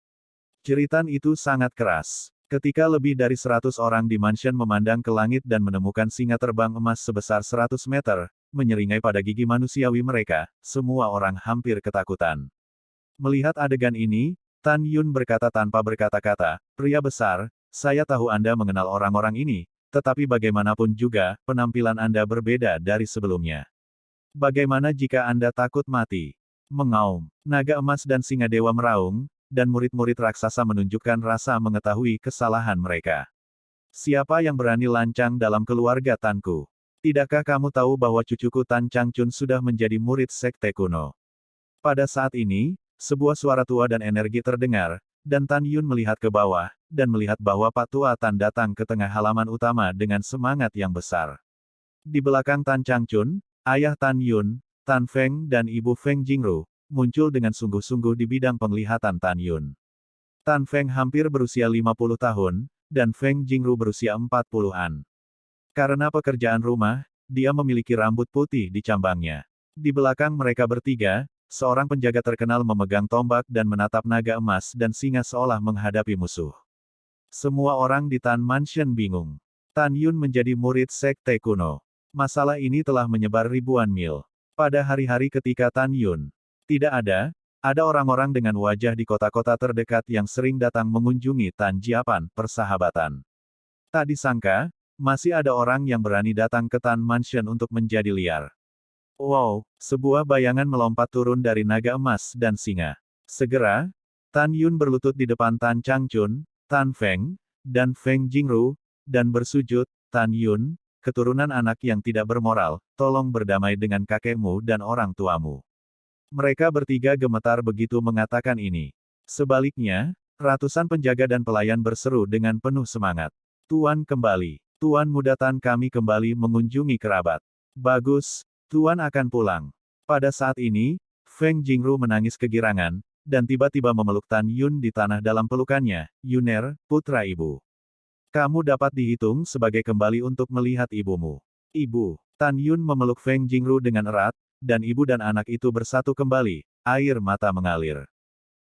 Jeritan itu sangat keras. Ketika lebih dari 100 orang di mansion memandang ke langit dan menemukan singa terbang emas sebesar 100 meter, menyeringai pada gigi manusiawi mereka, semua orang hampir ketakutan. Melihat adegan ini, Tan Yun berkata tanpa berkata-kata, pria besar, saya tahu Anda mengenal orang-orang ini, tetapi bagaimanapun juga, penampilan Anda berbeda dari sebelumnya. Bagaimana jika Anda takut mati? Mengaum. Naga emas dan singa dewa meraung, dan murid-murid raksasa menunjukkan rasa mengetahui kesalahan mereka. Siapa yang berani lancang dalam keluarga Tanku? Tidakkah kamu tahu bahwa cucuku Tan Changchun sudah menjadi murid sekte kuno? Pada saat ini, sebuah suara tua dan energi terdengar, dan Tan Yun melihat ke bawah, dan melihat bahwa Pak Tua Tan datang ke tengah halaman utama dengan semangat yang besar. Di belakang Tan Changchun, ayah Tan Yun, Tan Feng dan ibu Feng Jingru, muncul dengan sungguh-sungguh di bidang penglihatan Tan Yun. Tan Feng hampir berusia 50 tahun, dan Feng Jingru berusia 40-an. Karena pekerjaan rumah, dia memiliki rambut putih di cambangnya. Di belakang mereka bertiga, seorang penjaga terkenal memegang tombak dan menatap naga emas dan singa seolah menghadapi musuh. Semua orang di Tan Mansion bingung. Tan Yun menjadi murid sekte kuno. Masalah ini telah menyebar ribuan mil. Pada hari-hari ketika Tan Yun tidak ada orang-orang dengan wajah di kota-kota terdekat yang sering datang mengunjungi Tan Jiapan, persahabatan. Tak disangka, masih ada orang yang berani datang ke Tan Mansion untuk menjadi liar. Wow, sebuah bayangan melompat turun dari naga emas dan singa. Segera, Tan Yun berlutut di depan Tan Changchun, Tan Feng, dan Feng Jingru, dan bersujud, Tan Yun, keturunan anak yang tidak bermoral, tolong berdamai dengan kakekmu dan orang tuamu. Mereka bertiga gemetar begitu mengatakan ini. Sebaliknya, ratusan penjaga dan pelayan berseru dengan penuh semangat. Tuan kembali. Tuan muda Tan kami kembali mengunjungi kerabat. Bagus, Tuan akan pulang. Pada saat ini, Feng Jingru menangis kegirangan, dan tiba-tiba memeluk Tan Yun di tanah dalam pelukannya. Yuner, putra ibu. Kamu dapat dihitung sebagai kembali untuk melihat ibumu. Ibu. Tan Yun memeluk Feng Jingru dengan erat, dan ibu dan anak itu bersatu kembali, air mata mengalir.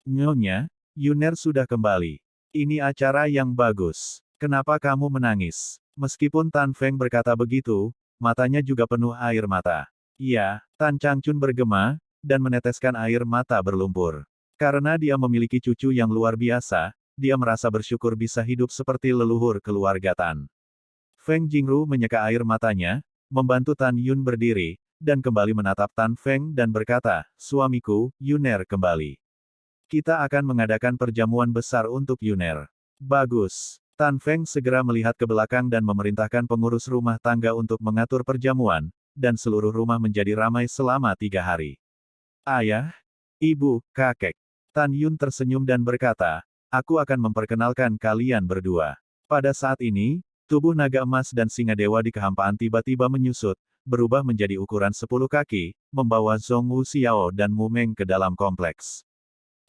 Nyonya, Yuner sudah kembali. Ini acara yang bagus. Kenapa kamu menangis? Meskipun Tan Feng berkata begitu, matanya juga penuh air mata. Iya, Tan Changchun bergema, dan meneteskan air mata berlumpur. Karena dia memiliki cucu yang luar biasa, dia merasa bersyukur bisa hidup seperti leluhur keluarga Tan. Feng Jingru menyeka air matanya, membantu Tan Yun berdiri, dan kembali menatap Tan Feng dan berkata, suamiku, Yuner kembali. Kita akan mengadakan perjamuan besar untuk Yuner. Bagus. Tan Feng segera melihat ke belakang dan memerintahkan pengurus rumah tangga untuk mengatur perjamuan, dan seluruh rumah menjadi ramai selama 3 hari. Ayah, ibu, kakek. Tan Yun tersenyum dan berkata, aku akan memperkenalkan kalian berdua. Pada saat ini, tubuh naga emas dan singa dewa di kehampaan tiba-tiba menyusut, berubah menjadi ukuran 10 kaki, membawa Zhong Wu Xiao dan Mu Meng ke dalam kompleks.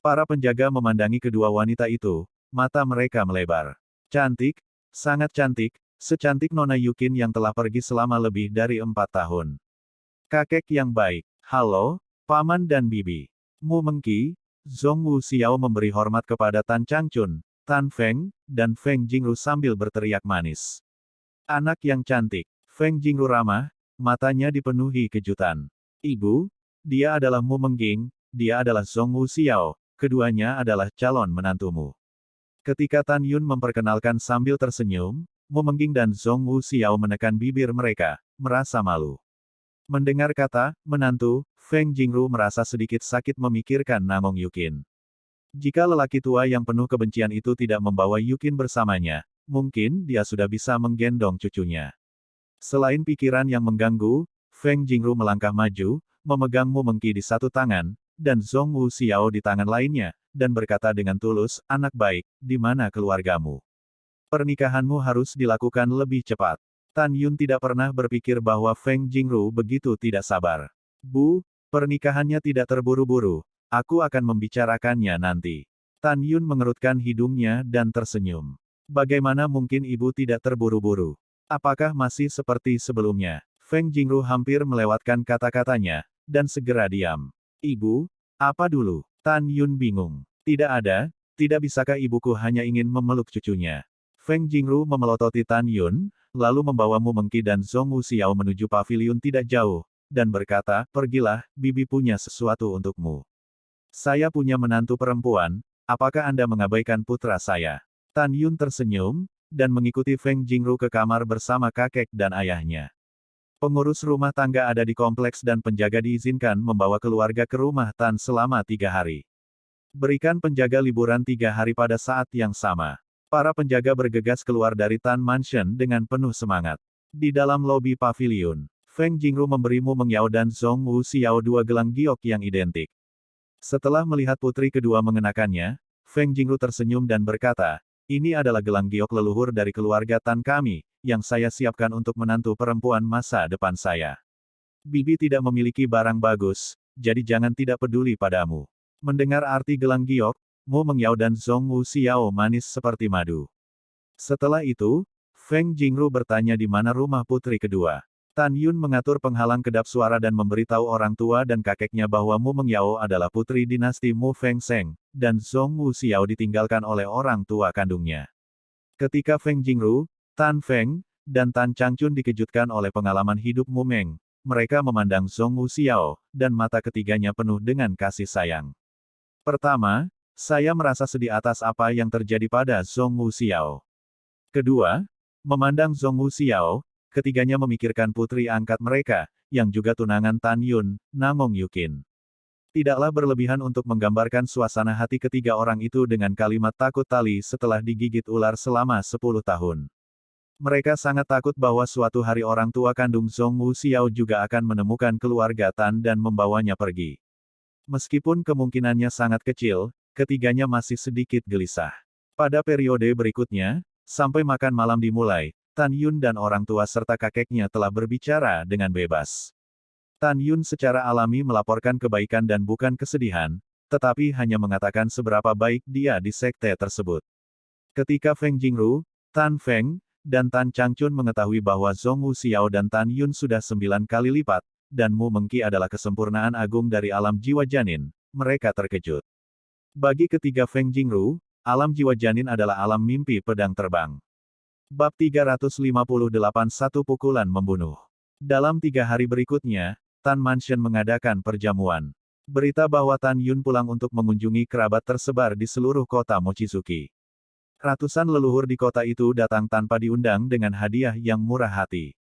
Para penjaga memandangi kedua wanita itu, mata mereka melebar. Cantik, sangat cantik, secantik Nona Yukin yang telah pergi selama lebih dari 4 tahun. Kakek yang baik, halo, paman dan bibi. Mu Mengqi, Zhong Wu Xiao memberi hormat kepada Tan Changchun, Tan Feng, dan Feng Jingru sambil berteriak manis. Anak yang cantik, Feng Jingru ramah, matanya dipenuhi kejutan. Ibu, dia adalah Mu Mengqing, dia adalah Zhong Wu Xiao, keduanya adalah calon menantumu. Ketika Tan Yun memperkenalkan sambil tersenyum, Mu Mengqing dan Zhong Wu Xiao menekan bibir mereka, merasa malu. Mendengar kata, menantu, Feng Jingru merasa sedikit sakit memikirkan Namong Yukin. Jika lelaki tua yang penuh kebencian itu tidak membawa Yukin bersamanya, mungkin dia sudah bisa menggendong cucunya. Selain pikiran yang mengganggu, Feng Jingru melangkah maju, memegang Mu Mengqi di satu tangan, dan Zhong Wu Xiao di tangan lainnya, dan berkata dengan tulus, anak baik, di mana keluargamu? Pernikahanmu harus dilakukan lebih cepat. Tan Yun tidak pernah berpikir bahwa Feng Jingru begitu tidak sabar. Bu, pernikahannya tidak terburu-buru, aku akan membicarakannya nanti. Tan Yun mengerutkan hidungnya dan tersenyum. Bagaimana mungkin ibu tidak terburu-buru? Apakah masih seperti sebelumnya? Feng Jingru hampir melewatkan kata-katanya, dan segera diam. Ibu, apa dulu? Tan Yun bingung. Tidak bisakah ibuku hanya ingin memeluk cucunya? Feng Jingru memelototi Tan Yun, lalu membawa Mu Mengqi dan Zhong Wu Xiao menuju paviliun tidak jauh, dan berkata, pergilah, bibi punya sesuatu untukmu. Saya punya menantu perempuan, apakah Anda mengabaikan putra saya? Tan Yun tersenyum, dan mengikuti Feng Jingru ke kamar bersama kakek dan ayahnya. Pengurus rumah tangga ada di kompleks dan penjaga diizinkan membawa keluarga ke rumah Tan selama 3 hari. Berikan penjaga liburan 3 hari pada saat yang sama. Para penjaga bergegas keluar dari Tan Mansion dengan penuh semangat. Di dalam lobi paviliun, Feng Jingru memberi Mu Mengyao dan Zhong Wu Xiao 2 gelang giok yang identik. Setelah melihat putri kedua mengenakannya, Feng Jingru tersenyum dan berkata, ini adalah gelang giok leluhur dari keluarga Tan kami, yang saya siapkan untuk menantu perempuan masa depan saya. Bibi tidak memiliki barang bagus, jadi jangan tidak peduli padamu. Mendengar arti gelang giok, Mu Mengyao dan Zhong Wuxiao manis seperti madu. Setelah itu, Feng Jingru bertanya di mana rumah putri kedua. Tan Yun mengatur penghalang kedap suara dan memberitahu orang tua dan kakeknya bahwa Mu Mengyao adalah putri dinasti Mu Feng Seng, dan Zhong Wuxiao ditinggalkan oleh orang tua kandungnya. Ketika Feng Jingru, Tan Feng, dan Tan Changchun dikejutkan oleh pengalaman hidup Mu Meng, mereka memandang Zhong Wuxiao, dan mata ketiganya penuh dengan kasih sayang. Pertama, saya merasa sedih atas apa yang terjadi pada Zhong Wuxiao. Kedua, memandang Zhong Wuxiao, ketiganya memikirkan putri angkat mereka, yang juga tunangan Tan Yun, Namong Yukin. Tidaklah berlebihan untuk menggambarkan suasana hati ketiga orang itu dengan kalimat takut tali setelah digigit ular selama 10 tahun. Mereka sangat takut bahwa suatu hari orang tua kandung Zhong Wuxiao juga akan menemukan keluarga Tan dan membawanya pergi. Meskipun kemungkinannya sangat kecil, ketiganya masih sedikit gelisah. Pada periode berikutnya, sampai makan malam dimulai, Tan Yun dan orang tua serta kakeknya telah berbicara dengan bebas. Tan Yun secara alami melaporkan kebaikan dan bukan kesedihan, tetapi hanya mengatakan seberapa baik dia di sekte tersebut. Ketika Feng Jingru, Tan Feng, dan Tan Changchun mengetahui bahwa Zhong Wuxiao dan Tan Yun sudah 9 kali lipat, dan Mu Mengqi adalah kesempurnaan agung dari alam jiwa janin, mereka terkejut. Bagi ketiga Feng Jingru, alam jiwa janin adalah alam mimpi pedang terbang. Bab 358 Satu pukulan membunuh. Dalam 3 hari berikutnya, Tan Mansion mengadakan perjamuan. Berita bahwa Tan Yun pulang untuk mengunjungi kerabat tersebar di seluruh kota Mochizuki. Ratusan leluhur di kota itu datang tanpa diundang dengan hadiah yang murah hati.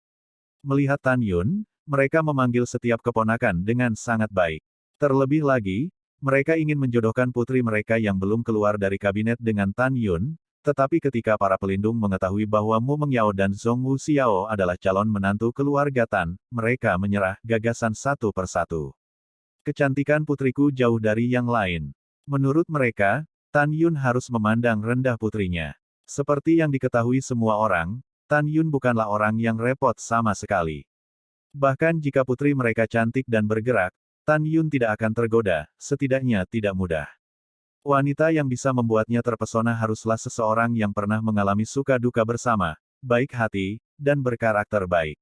Melihat Tan Yun, mereka memanggil setiap keponakan dengan sangat baik. Terlebih lagi, mereka ingin menjodohkan putri mereka yang belum keluar dari kabinet dengan Tan Yun, tetapi ketika para pelindung mengetahui bahwa Mu Mengyao dan Zhong Wuxiao adalah calon menantu keluarga Tan, mereka menyerah gagasan satu persatu. Kecantikan putriku jauh dari yang lain. Menurut mereka, Tan Yun harus memandang rendah putrinya. Seperti yang diketahui semua orang, Tan Yun bukanlah orang yang repot sama sekali. Bahkan jika putri mereka cantik dan bergerak, Tan Yun tidak akan tergoda, setidaknya tidak mudah. Wanita yang bisa membuatnya terpesona haruslah seseorang yang pernah mengalami suka duka bersama, baik hati, dan berkarakter baik.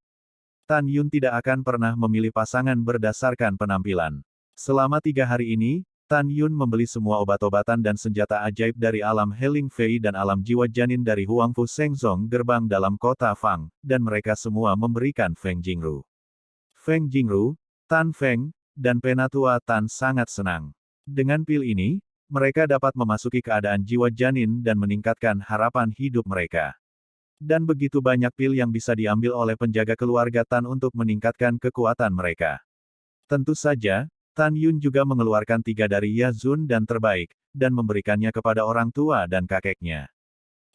Tan Yun tidak akan pernah memilih pasangan berdasarkan penampilan. Selama 3 hari ini, Tan Yun membeli semua obat-obatan dan senjata ajaib dari alam Heling Fei dan alam jiwa janin dari Huangfu Shengzong gerbang dalam kota Fang, dan mereka semua memberikan Feng Jingru. Feng Jingru, Tan Feng, dan Penatua Tan sangat senang. Dengan pil ini, mereka dapat memasuki keadaan jiwa janin dan meningkatkan harapan hidup mereka. Dan begitu banyak pil yang bisa diambil oleh penjaga keluarga Tan untuk meningkatkan kekuatan mereka. Tentu saja, Tan Yun juga mengeluarkan 3 dari Yazun dan terbaik, dan memberikannya kepada orang tua dan kakeknya.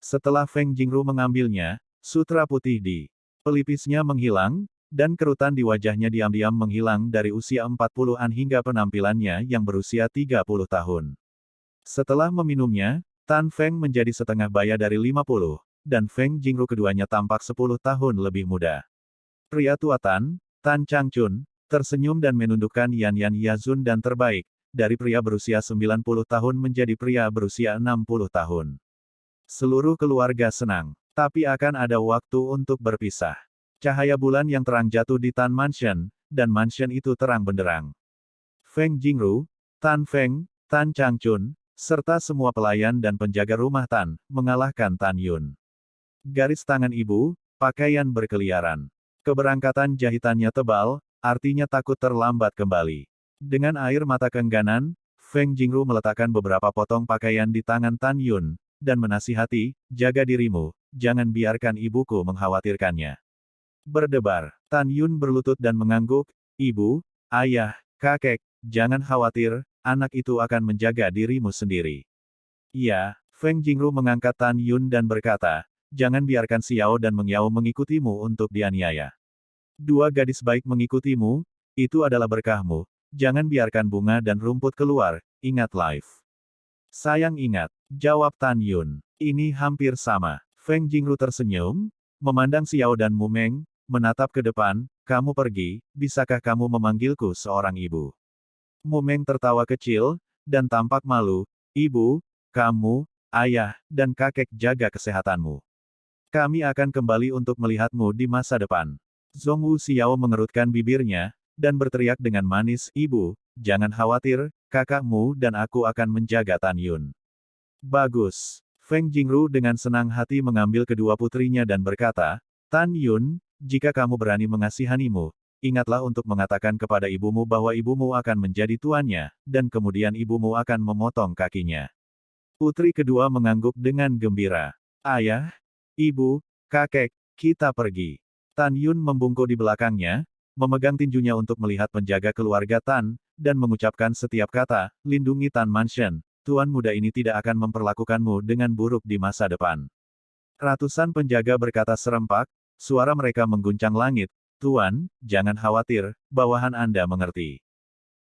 Setelah Feng Jingru mengambilnya, sutra putih di pelipisnya menghilang, dan kerutan di wajahnya diam-diam menghilang dari usia 40-an hingga penampilannya yang berusia 30 tahun. Setelah meminumnya, Tan Feng menjadi setengah baya dari 50, dan Feng Jingru keduanya tampak 10 tahun lebih muda. Pria tua Tan Changchun, tersenyum dan menundukkan Yan Yazun dan terbaik, dari pria berusia 90 tahun menjadi pria berusia 60 tahun. Seluruh keluarga senang, tapi akan ada waktu untuk berpisah. Cahaya bulan yang terang jatuh di Tan Mansion, dan mansion itu terang benderang. Feng Jingru, Tan Feng, Tan Changchun, serta semua pelayan dan penjaga rumah Tan, mengalahkan Tan Yun. Garis tangan ibu, pakaian berkeliaran. Keberangkatan jahitannya tebal, artinya takut terlambat kembali. Dengan air mata keengganan, Feng Jingru meletakkan beberapa potong pakaian di tangan Tan Yun, dan menasihati, jaga dirimu, jangan biarkan ibuku mengkhawatirkannya. Berdebar, Tan Yun berlutut dan mengangguk, ibu, ayah, kakek, jangan khawatir, anak itu akan menjaga dirimu sendiri. Iya, Feng Jingru mengangkat Tan Yun dan berkata, jangan biarkan Xiao dan Mengyao mengikutimu untuk dianiaya. 2 gadis baik mengikutimu, itu adalah berkahmu, jangan biarkan bunga dan rumput keluar, ingat life. Sayang ingat, jawab Tan Yun. Ini hampir sama. Feng Jingru tersenyum, Memandang Xiao dan Mu Meng, menatap ke depan, kamu pergi, bisakah kamu memanggilku seorang ibu? Mu Meng tertawa kecil, dan tampak malu, ibu, kamu, ayah, dan kakek jaga kesehatanmu. Kami akan kembali untuk melihatmu di masa depan. Zhongwu Xiao mengerutkan bibirnya, dan berteriak dengan manis, ibu, jangan khawatir, kakakmu dan aku akan menjaga Tan Yun. Bagus. Feng Jingru dengan senang hati mengambil kedua putrinya dan berkata, Tan Yun, jika kamu berani mengasihanimu, ingatlah untuk mengatakan kepada ibumu bahwa ibumu akan menjadi tuannya, dan kemudian ibumu akan memotong kakinya. Putri kedua mengangguk dengan gembira. Ayah, ibu, kakek, kita pergi. Tan Yun membungkuk di belakangnya, memegang tinjunya untuk melihat penjaga keluarga Tan, dan mengucapkan setiap kata, lindungi Tan Mansion, tuan muda ini tidak akan memperlakukanmu dengan buruk di masa depan. Ratusan penjaga berkata serempak, suara mereka mengguncang langit, Tuan, jangan khawatir, bawahan Anda mengerti.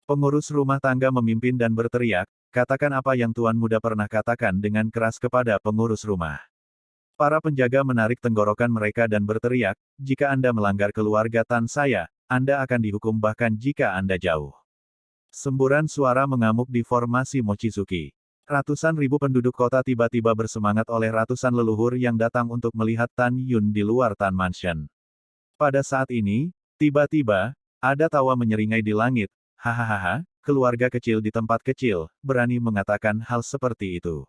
Pengurus rumah tangga memimpin dan berteriak, katakan apa yang tuan muda pernah katakan dengan keras kepada pengurus rumah. Para penjaga menarik tenggorokan mereka dan berteriak, jika Anda melanggar keluarga Tan saya, Anda akan dihukum bahkan jika Anda jauh. Semburan suara mengamuk di formasi Mochizuki. Ratusan ribu penduduk kota tiba-tiba bersemangat oleh ratusan leluhur yang datang untuk melihat Tan Yun di luar Tan Mansion. Pada saat ini, tiba-tiba, ada tawa menyeringai di langit, hahaha, keluarga kecil di tempat kecil, berani mengatakan hal seperti itu.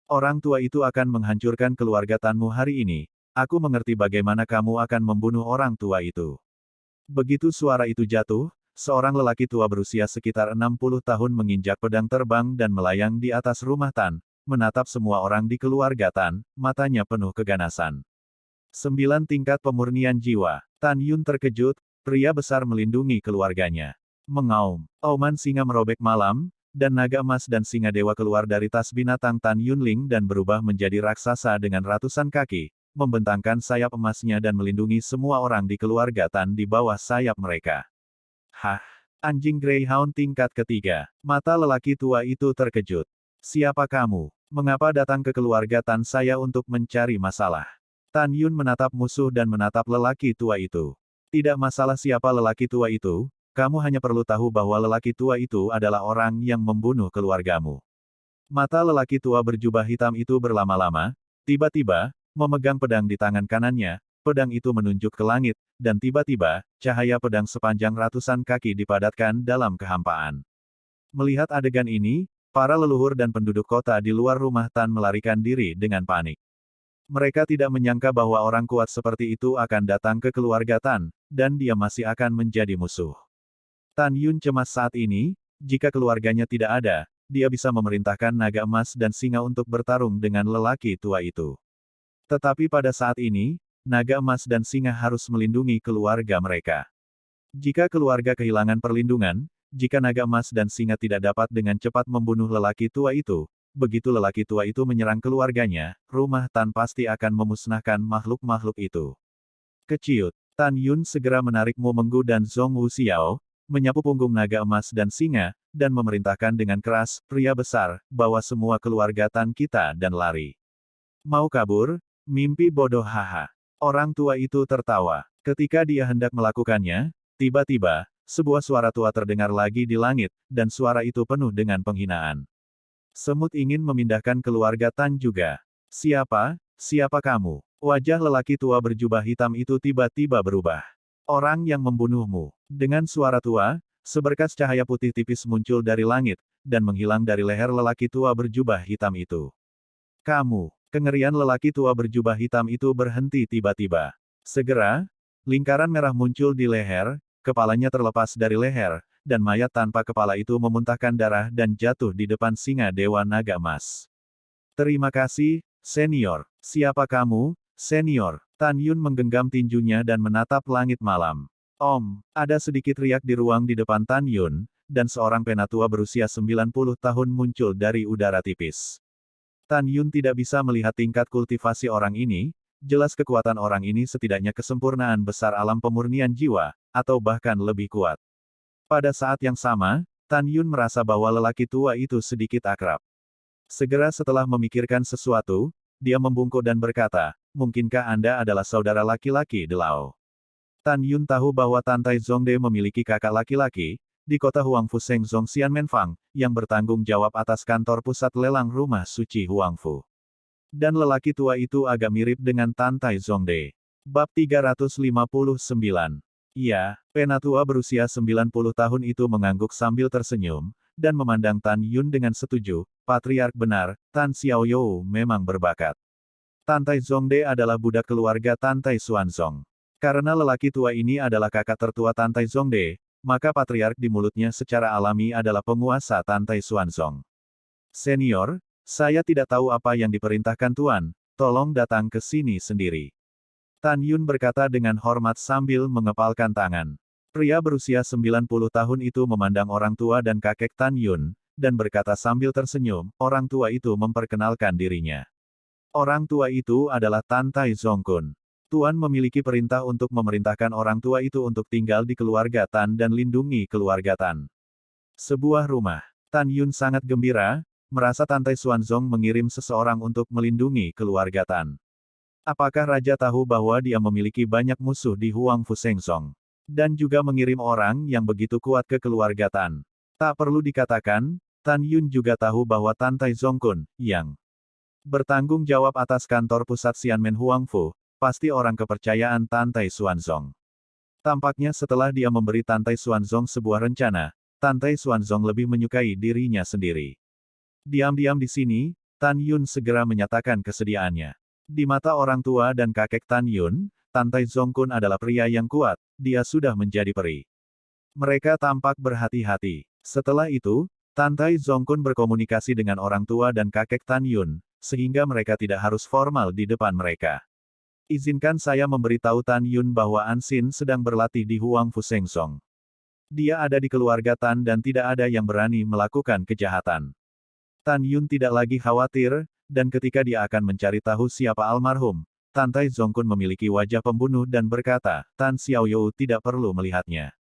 Orang tua itu akan menghancurkan keluarga Tanmu hari ini, aku mengerti bagaimana kamu akan membunuh orang tua itu. Begitu suara itu jatuh, seorang lelaki tua berusia sekitar 60 tahun menginjak pedang terbang dan melayang di atas rumah Tan, menatap semua orang di keluarga Tan, matanya penuh keganasan. 9 tingkat pemurnian jiwa. Tan Yun terkejut, pria besar melindungi keluarganya. Mengaum. Auman singa merobek malam, dan naga emas dan singa dewa keluar dari tas binatang Tan Yunling dan berubah menjadi raksasa dengan ratusan kaki, membentangkan sayap emasnya dan melindungi semua orang di keluarga Tan di bawah sayap mereka. Hah! Anjing Greyhound tingkat ketiga. Mata lelaki tua itu terkejut. Siapa kamu? Mengapa datang ke keluarga Tan saya untuk mencari masalah? Tan Yun menatap musuh dan menatap lelaki tua itu. Tidak masalah siapa lelaki tua itu, kamu hanya perlu tahu bahwa lelaki tua itu adalah orang yang membunuh keluargamu. Mata lelaki tua berjubah hitam itu berlama-lama, tiba-tiba, memegang pedang di tangan kanannya, pedang itu menunjuk ke langit, dan tiba-tiba, cahaya pedang sepanjang ratusan kaki dipadatkan dalam kehampaan. Melihat adegan ini, para leluhur dan penduduk kota di luar rumah Tan melarikan diri dengan panik. Mereka tidak menyangka bahwa orang kuat seperti itu akan datang ke keluarga Tan, dan dia masih akan menjadi musuh. Tan Yun cemas saat ini, jika keluarganya tidak ada, dia bisa memerintahkan naga emas dan singa untuk bertarung dengan lelaki tua itu. Tetapi pada saat ini, naga emas dan singa harus melindungi keluarga mereka. Jika keluarga kehilangan perlindungan, jika naga emas dan singa tidak dapat dengan cepat membunuh lelaki tua itu, begitu lelaki tua itu menyerang keluarganya, rumah Tan pasti akan memusnahkan makhluk-makhluk itu. Keciut, Tan Yun segera menarik Mu Menggu dan Zhongwu Xiao, menyapu punggung naga emas dan singa, dan memerintahkan dengan keras, pria besar, bawa semua keluarga Tan kita dan lari. Mau kabur? Mimpi bodoh haha. Orang tua itu tertawa. Ketika dia hendak melakukannya, tiba-tiba, sebuah suara tua terdengar lagi di langit, dan suara itu penuh dengan penghinaan. Semut ingin memindahkan keluarga Tan juga. Siapa? Siapa kamu? Wajah lelaki tua berjubah hitam itu tiba-tiba berubah. Orang yang membunuhmu. Dengan suara tua, seberkas cahaya putih tipis muncul dari langit, dan menghilang dari leher lelaki tua berjubah hitam itu. Kamu. Kengerian lelaki tua berjubah hitam itu berhenti tiba-tiba. Segera, lingkaran merah muncul di leher, kepalanya terlepas dari leher, dan mayat tanpa kepala itu memuntahkan darah dan jatuh di depan singa dewa naga emas. Terima kasih, senior. Siapa kamu, senior? Tan Yun menggenggam tinjunya dan menatap langit malam. Om, ada sedikit riak di ruang di depan Tan Yun, dan seorang penatua berusia 90 tahun muncul dari udara tipis. Tan Yun tidak bisa melihat tingkat kultivasi orang ini, jelas kekuatan orang ini setidaknya kesempurnaan besar alam pemurnian jiwa, atau bahkan lebih kuat. Pada saat yang sama, Tan Yun merasa bahwa lelaki tua itu sedikit akrab. Segera setelah memikirkan sesuatu, dia membungkuk dan berkata, mungkinkah Anda adalah saudara laki-laki Delao? Tan Yun tahu bahwa Tan Tai Zongde memiliki kakak laki-laki, di kota Huangfu Seng Zong Xianmenfang, yang bertanggung jawab atas kantor pusat lelang rumah suci Huangfu. Dan lelaki tua itu agak mirip dengan Tan Tai Zongde. Bab 359. Iya, penatua berusia 90 tahun itu mengangguk sambil tersenyum, dan memandang Tan Yun dengan setuju, patriark benar, Tan Xiaoyou memang berbakat. Tan Tai Zongde adalah budak keluarga Tan Tai Xuanzong. Karena lelaki tua ini adalah kakak tertua Tan Tai Zongde, maka patriark di mulutnya secara alami adalah penguasa Tan Tai Xuanzong. Senior, saya tidak tahu apa yang diperintahkan Tuan, tolong datang ke sini sendiri. Tan Yun berkata dengan hormat sambil mengepalkan tangan. Pria berusia 90 tahun itu memandang orang tua dan kakek Tan Yun, dan berkata sambil tersenyum, orang tua itu memperkenalkan dirinya. Orang tua itu adalah Tan Tai Zongkun. Tuan memiliki perintah untuk memerintahkan orang tua itu untuk tinggal di keluarga Tan dan lindungi keluarga Tan. Sebuah rumah. Tan Yun sangat gembira, merasa Tan Tai Xuanzong mengirim seseorang untuk melindungi keluarga Tan. Apakah Raja tahu bahwa dia memiliki banyak musuh di Huangfu Sengzong? Dan juga mengirim orang yang begitu kuat ke keluarga Tan. Tak perlu dikatakan, Tan Yun juga tahu bahwa Tan Tai Zongkun, yang bertanggung jawab atas kantor pusat Xianmen Huangfu, pasti orang kepercayaan Tan Tai Xuanzong. Tampaknya setelah dia memberi Tan Tai Xuanzong sebuah rencana, Tan Tai Xuanzong lebih menyukai dirinya sendiri. Diam-diam di sini, Tan Yun segera menyatakan kesediaannya. Di mata orang tua dan kakek Tan Yun, Tan Tai Zongkun adalah pria yang kuat, dia sudah menjadi peri. Mereka tampak berhati-hati. Setelah itu, Tan Tai Zongkun berkomunikasi dengan orang tua dan kakek Tan Yun, sehingga mereka tidak harus formal di depan mereka. Izinkan saya memberitahu Tan Yun bahwa Ansin sedang berlatih di Huangfu Sengzong. Dia ada di keluarga Tan dan tidak ada yang berani melakukan kejahatan. Tan Yun tidak lagi khawatir, dan ketika dia akan mencari tahu siapa almarhum, Tan Tai Zongkun memiliki wajah pembunuh dan berkata, Tan Xiaoyou tidak perlu melihatnya.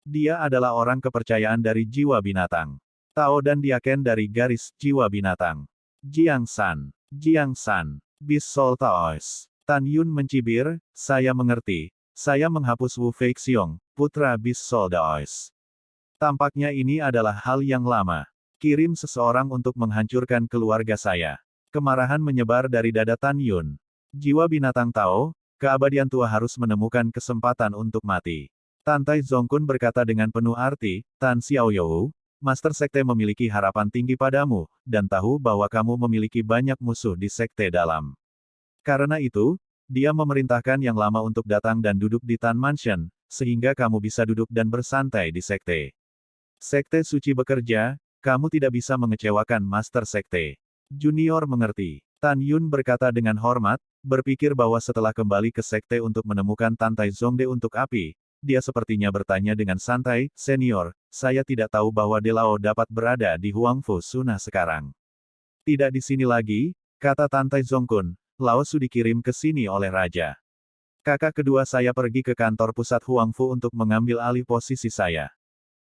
Dia adalah orang kepercayaan dari jiwa binatang. Tao dan Diaken dari garis jiwa binatang. Jiang San, Bis Sol Taois. Tan Yun mencibir, saya mengerti. Saya menghapus Wu Feixiong, putra Bis Sol Daois. Tampaknya ini adalah hal yang lama. Kirim seseorang untuk menghancurkan keluarga saya. Kemarahan menyebar dari dada Tan Yun. Jiwa binatang Tao, keabadian tua harus menemukan kesempatan untuk mati. Tan Tai Zongkun berkata dengan penuh arti, Tan Xiaoyou, Master Sekte memiliki harapan tinggi padamu, dan tahu bahwa kamu memiliki banyak musuh di Sekte dalam. Karena itu, dia memerintahkan yang lama untuk datang dan duduk di Tan Mansion, sehingga kamu bisa duduk dan bersantai di Sekte. Sekte suci bekerja, kamu tidak bisa mengecewakan Master Sekte. Junior mengerti. Tan Yun berkata dengan hormat, berpikir bahwa setelah kembali ke Sekte untuk menemukan Tan Tai Zongde untuk api, dia sepertinya bertanya dengan santai, Senior, saya tidak tahu bahwa Delao dapat berada di Huangfu Suna sekarang. Tidak di sini lagi, kata Tan Tai Zongkun, Lao Su dikirim ke sini oleh Raja. Kakak kedua saya pergi ke kantor pusat Huangfu untuk mengambil alih posisi saya.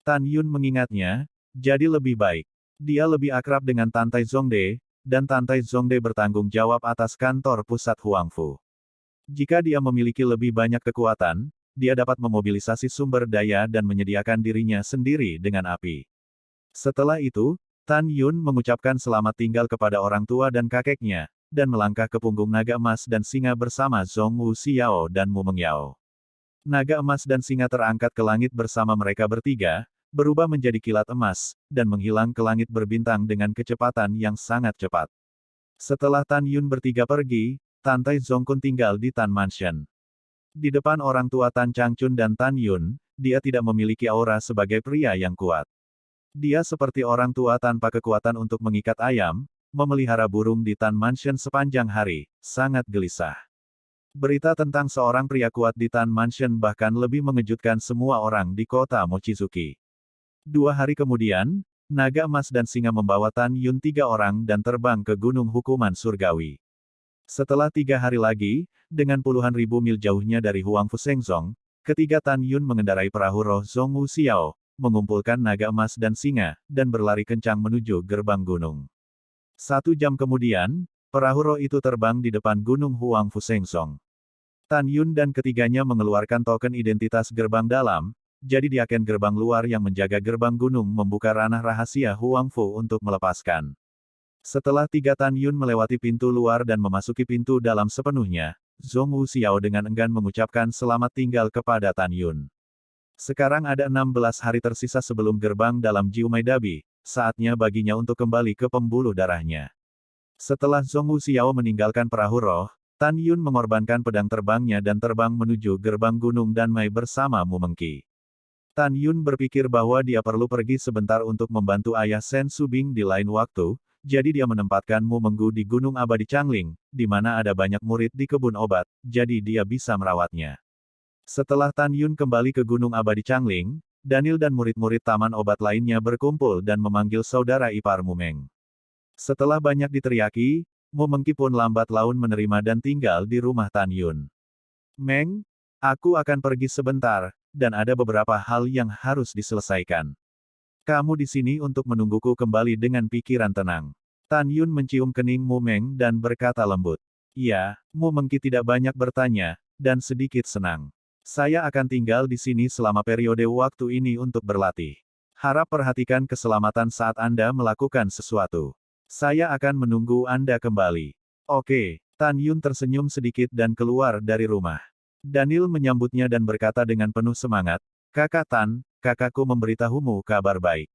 Tan Yun mengingatnya, jadi lebih baik. Dia lebih akrab dengan Tan Tai Zongde, dan Tan Tai Zongde bertanggung jawab atas kantor pusat Huangfu. Jika dia memiliki lebih banyak kekuatan, dia dapat memobilisasi sumber daya dan menyediakan dirinya sendiri dengan api. Setelah itu, Tan Yun mengucapkan selamat tinggal kepada orang tua dan kakeknya, dan melangkah ke punggung naga emas dan singa bersama Zhong Wu Xiao dan Mu Mengyao. Naga emas dan singa terangkat ke langit bersama mereka bertiga, berubah menjadi kilat emas, dan menghilang ke langit berbintang dengan kecepatan yang sangat cepat. Setelah Tan Yun bertiga pergi, Tan Tai Zongkun tinggal di Tan Mansion. Di depan orang tua Tan Changchun dan Tan Yun, dia tidak memiliki aura sebagai pria yang kuat. Dia seperti orang tua tanpa kekuatan untuk mengikat ayam, memelihara burung di Tan Mansion sepanjang hari, sangat gelisah. Berita tentang seorang pria kuat di Tan Mansion bahkan lebih mengejutkan semua orang di kota Mochizuki. 2 hari kemudian, naga emas dan singa membawa Tan Yun 3 orang dan terbang ke Gunung Hukuman Surgawi. Setelah 3 hari lagi, dengan puluhan ribu mil jauhnya dari Huangfu Sengzong, ketiga Tan Yun mengendarai perahu roh Zhong Wu Xiao, mengumpulkan naga emas dan singa, dan berlari kencang menuju gerbang gunung. 1 jam kemudian, perahu roh itu terbang di depan Gunung Huang Fusengsong. Tan Yun dan ketiganya mengeluarkan token identitas gerbang dalam, jadi diaken gerbang luar yang menjaga gerbang gunung membuka ranah rahasia Huang Fu untuk melepaskan. Setelah tiga Tan Yun melewati pintu luar dan memasuki pintu dalam sepenuhnya, Zhong Wu Xiao dengan enggan mengucapkan selamat tinggal kepada Tan Yun. Sekarang ada 16 hari tersisa sebelum gerbang dalam Jiumai Dabi, saatnya baginya untuk kembali ke pembuluh darahnya. Setelah Zhong Wu Xiao meninggalkan perahu roh, Tan Yun mengorbankan pedang terbangnya dan terbang menuju gerbang Gunung Danmai bersama Mu Mengqi. Tan Yun berpikir bahwa dia perlu pergi sebentar untuk membantu ayah Sen Subing di lain waktu, jadi dia menempatkan Mu Menggu di Gunung Abadi Changling, di mana ada banyak murid di kebun obat, jadi dia bisa merawatnya. Setelah Tan Yun kembali ke Gunung Abadi Changling, Daniel dan murid-murid taman obat lainnya berkumpul dan memanggil saudara ipar Mu Meng. Setelah banyak diteriaki, Mu Mengqi pun lambat laun menerima dan tinggal di rumah Tan Yun. Meng, aku akan pergi sebentar, dan ada beberapa hal yang harus diselesaikan. Kamu di sini untuk menungguku kembali dengan pikiran tenang. Tan Yun mencium kening Mu Meng dan berkata lembut. Ya, Mu Mengqi tidak banyak bertanya, dan sedikit senang. Saya akan tinggal di sini selama periode waktu ini untuk berlatih. Harap perhatikan keselamatan saat Anda melakukan sesuatu. Saya akan menunggu Anda kembali. Oke, Tan Yun tersenyum sedikit dan keluar dari rumah. Daniel menyambutnya dan berkata dengan penuh semangat, Kakak Tan, kakakku memberitahumu kabar baik.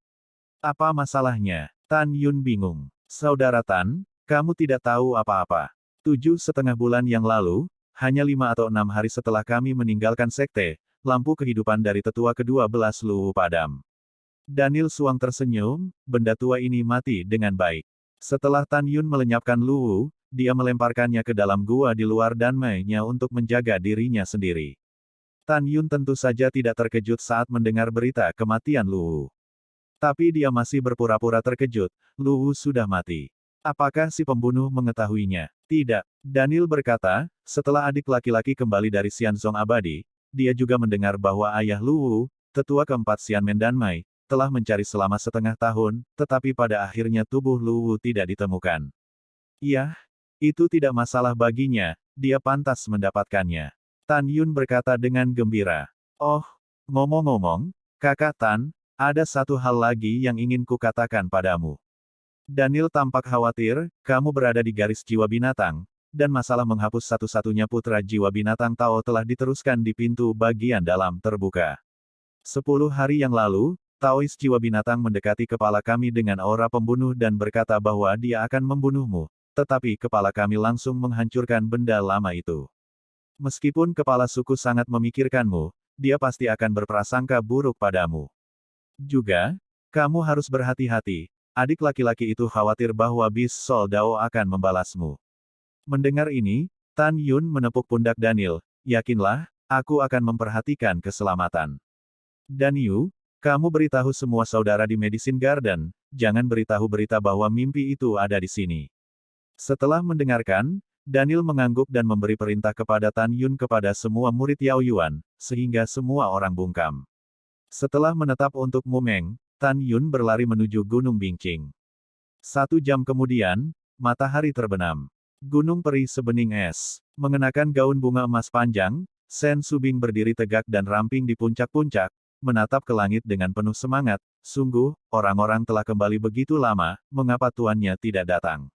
Apa masalahnya? Tan Yun bingung. Saudara Tan, kamu tidak tahu apa-apa. 7,5 bulan yang lalu, hanya 5 atau 6 hari setelah kami meninggalkan sekte, lampu kehidupan dari tetua ke-12 Luwu padam. Daniel Suang tersenyum, benda tua ini mati dengan baik. Setelah Tan Yun melenyapkan Luwu, dia melemparkannya ke dalam gua di luar Danmai-nya untuk menjaga dirinya sendiri. Tan Yun tentu saja tidak terkejut saat mendengar berita kematian Luwu. Tapi dia masih berpura-pura terkejut, Luwu sudah mati. Apakah si pembunuh mengetahuinya? Tidak. Daniel berkata, setelah adik laki-laki kembali dari Xianzong Abadi, dia juga mendengar bahwa ayah Luwu, tetua keempat Xianmen Danmai, telah mencari selama setengah tahun, tetapi pada akhirnya tubuh Luwu tidak ditemukan. Iya, itu tidak masalah baginya, dia pantas mendapatkannya. Tan Yun berkata dengan gembira. Oh, ngomong-ngomong, kakak Tan, ada satu hal lagi yang ingin kukatakan padamu. Daniel tampak khawatir, kamu berada di garis jiwa binatang, dan masalah menghapus satu-satunya putra jiwa binatang Tao telah diteruskan di pintu bagian dalam terbuka. 10 hari yang lalu, Taois jiwa binatang mendekati kepala kami dengan aura pembunuh dan berkata bahwa dia akan membunuhmu, tetapi kepala kami langsung menghancurkan benda lama itu. Meskipun kepala suku sangat memikirkanmu, dia pasti akan berprasangka buruk padamu. Juga, kamu harus berhati-hati, adik laki-laki itu khawatir bahwa Bis Sol Dao akan membalasmu. Mendengar ini, Tan Yun menepuk pundak Daniel, yakinlah, aku akan memperhatikan keselamatan. Daniel, kamu beritahu semua saudara di Medicine Garden, jangan beritahu berita bahwa mimpi itu ada di sini. Setelah mendengarkan, Daniel mengangguk dan memberi perintah kepada Tan Yun kepada semua murid Yao Yuan, sehingga semua orang bungkam. Setelah menetap untuk Mu Meng, Tan Yun berlari menuju Gunung Bingqing. 1 jam kemudian, matahari terbenam. Gunung Peri sebening es. Mengenakan gaun bunga emas panjang, Sen Subing berdiri tegak dan ramping di puncak-puncak, menatap ke langit dengan penuh semangat. Sungguh, orang-orang telah kembali begitu lama, mengapa tuannya tidak datang?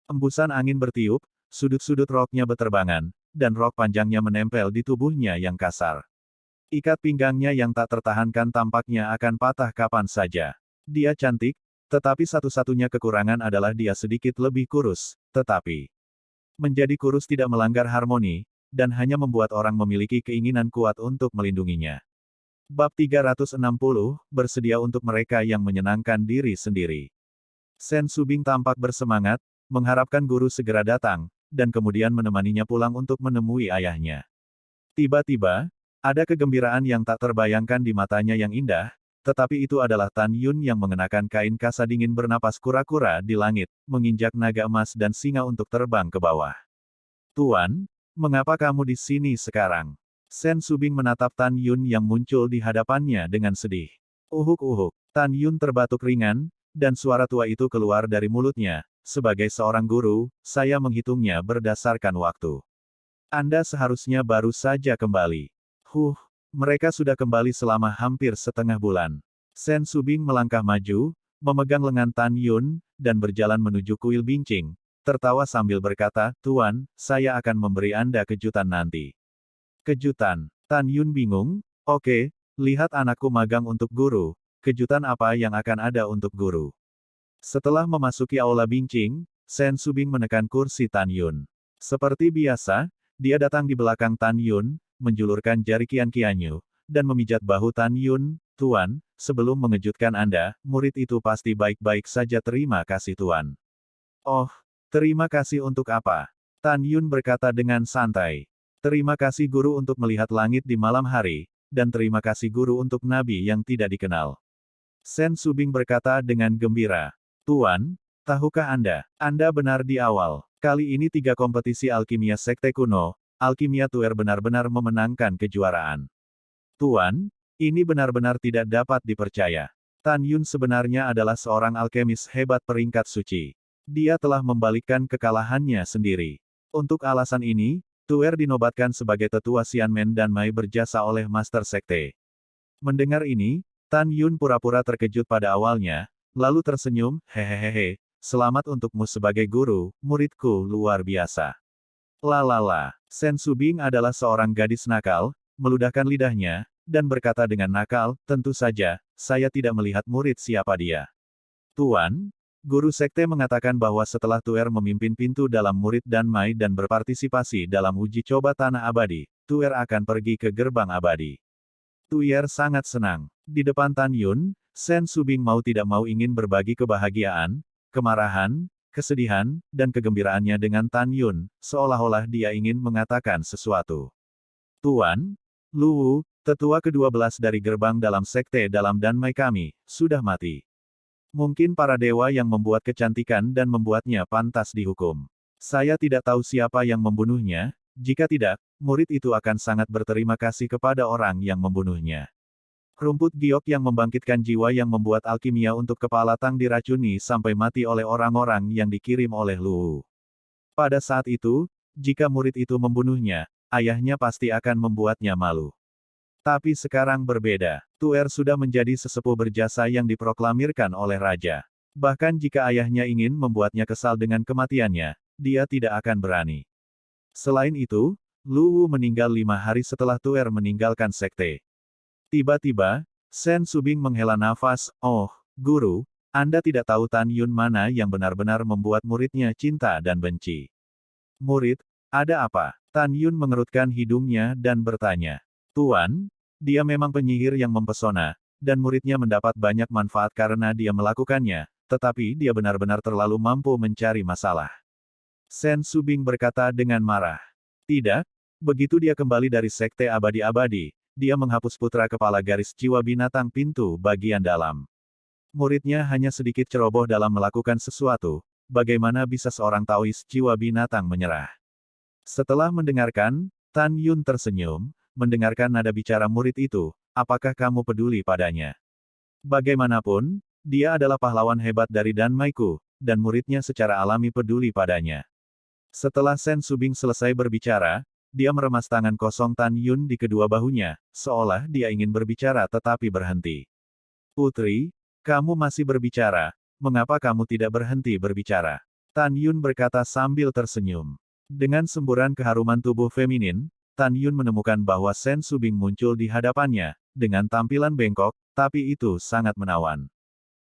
Embusan angin bertiup, sudut-sudut roknya beterbangan, dan rok panjangnya menempel di tubuhnya yang kasar. Ikat pinggangnya yang tak tertahankan tampaknya akan patah kapan saja. Dia cantik, tetapi satu-satunya kekurangan adalah dia sedikit lebih kurus, tetapi menjadi kurus tidak melanggar harmoni, dan hanya membuat orang memiliki keinginan kuat untuk melindunginya. Bab 360, bersedia untuk mereka yang menyenangkan diri sendiri. Sen Subing tampak bersemangat, mengharapkan guru segera datang, dan kemudian menemaninya pulang untuk menemui ayahnya. Tiba-tiba, ada kegembiraan yang tak terbayangkan di matanya yang indah, tetapi itu adalah Tan Yun yang mengenakan kain kasa dingin bernapas kura-kura di langit, menginjak naga emas dan singa untuk terbang ke bawah. Tuan, mengapa kamu di sini sekarang? Sen Subing menatap Tan Yun yang muncul di hadapannya dengan sedih. Uhuk-uhuk, Tan Yun terbatuk ringan, dan suara tua itu keluar dari mulutnya, sebagai seorang guru, saya menghitungnya berdasarkan waktu. Anda seharusnya baru saja kembali. Mereka sudah kembali selama hampir setengah bulan. Sen Subing melangkah maju, memegang lengan Tan Yun, dan berjalan menuju kuil bincing, tertawa sambil berkata, "Tuan, saya akan memberi Anda kejutan nanti." Kejutan? Tan Yun bingung. Oke, lihat anakku magang untuk guru. Kejutan apa yang akan ada untuk guru? Setelah memasuki aula bincing, Sen Subing menekan kursi Tan Yun. Seperti biasa, dia datang di belakang Tan Yun, menjulurkan jari kian-kiannya, dan memijat bahu Tan Yun. "Tuan, sebelum mengejutkan Anda, murid itu pasti baik-baik saja. Terima kasih Tuan." "Oh, terima kasih untuk apa?" Tan Yun berkata dengan santai. "Terima kasih guru untuk melihat langit di malam hari, dan terima kasih guru untuk nabi yang tidak dikenal." Sen Subing berkata dengan gembira. "Tuan, tahukah Anda benar di awal. Kali ini 3 kompetisi alkimia sekte kuno, alkimia Tuer benar-benar memenangkan kejuaraan." "Tuan, ini benar-benar tidak dapat dipercaya. Tan Yun sebenarnya adalah seorang alkemis hebat peringkat suci. Dia telah membalikkan kekalahannya sendiri. Untuk alasan ini, Tuer dinobatkan sebagai tetua Xianmen dan Mai berjasa oleh Master Sekte." Mendengar ini, Tan Yun pura-pura terkejut pada awalnya, lalu tersenyum, "Hehehehe, selamat untukmu sebagai guru, muridku luar biasa." "Lalala." Sen Subing adalah seorang gadis nakal, meludahkan lidahnya, dan berkata dengan nakal, "Tentu saja, saya tidak melihat murid siapa dia." "Tuan, guru sekte mengatakan bahwa setelah Tuer memimpin pintu dalam murid dan Mai dan berpartisipasi dalam uji coba tanah abadi, Tuer akan pergi ke gerbang abadi." Tuer sangat senang. Di depan Tan Yun, Sen Subing mau tidak mau ingin berbagi kebahagiaan, kemarahan, kesedihan, dan kegembiraannya dengan Tan Yun, seolah-olah dia ingin mengatakan sesuatu. "Tuan, Luwu, tetua ke-12 dari gerbang dalam sekte dalam dan Mai kami, sudah mati. Mungkin para dewa yang membuat kecantikan dan membuatnya pantas dihukum. Saya tidak tahu siapa yang membunuhnya, jika tidak, murid itu akan sangat berterima kasih kepada orang yang membunuhnya." Rumput giok yang membangkitkan jiwa yang membuat alkimia untuk kepala Tang diracuni sampai mati oleh orang-orang yang dikirim oleh Luwu. Pada saat itu, jika murid itu membunuhnya, ayahnya pasti akan membuatnya malu. Tapi sekarang berbeda. Tuer sudah menjadi sesepuh berjasa yang diproklamirkan oleh raja. Bahkan jika ayahnya ingin membuatnya kesal dengan kematiannya, dia tidak akan berani. Selain itu, Luwu meninggal 5 hari setelah Tuer meninggalkan sekte. Tiba-tiba, Sen Subing menghela nafas, "Oh, guru, Anda tidak tahu Tan Yun mana yang benar-benar membuat muridnya cinta dan benci." "Murid? Ada apa?" Tan Yun mengerutkan hidungnya dan bertanya. "Tuan, dia memang penyihir yang mempesona, dan muridnya mendapat banyak manfaat karena dia melakukannya, tetapi dia benar-benar terlalu mampu mencari masalah." Sen Subing berkata dengan marah. "Tidak, begitu dia kembali dari sekte abadi-abadi, dia menghapus putra kepala garis jiwa binatang pintu bagian dalam. Muridnya hanya sedikit ceroboh dalam melakukan sesuatu, bagaimana bisa seorang Taois jiwa binatang menyerah?" Setelah mendengarkan, Tan Yun tersenyum, mendengarkan nada bicara murid itu, "Apakah kamu peduli padanya? Bagaimanapun, dia adalah pahlawan hebat dari Dan Maiku, dan muridnya secara alami peduli padanya." Setelah Sen Subing selesai berbicara, dia meremas tangan kosong Tan Yun di kedua bahunya, seolah dia ingin berbicara tetapi berhenti. "Putri, kamu masih berbicara, mengapa kamu tidak berhenti berbicara?" Tan Yun berkata sambil tersenyum. Dengan semburan keharuman tubuh feminin, Tan Yun menemukan bahwa Sen Subing muncul di hadapannya, dengan tampilan bengkok, tapi itu sangat menawan.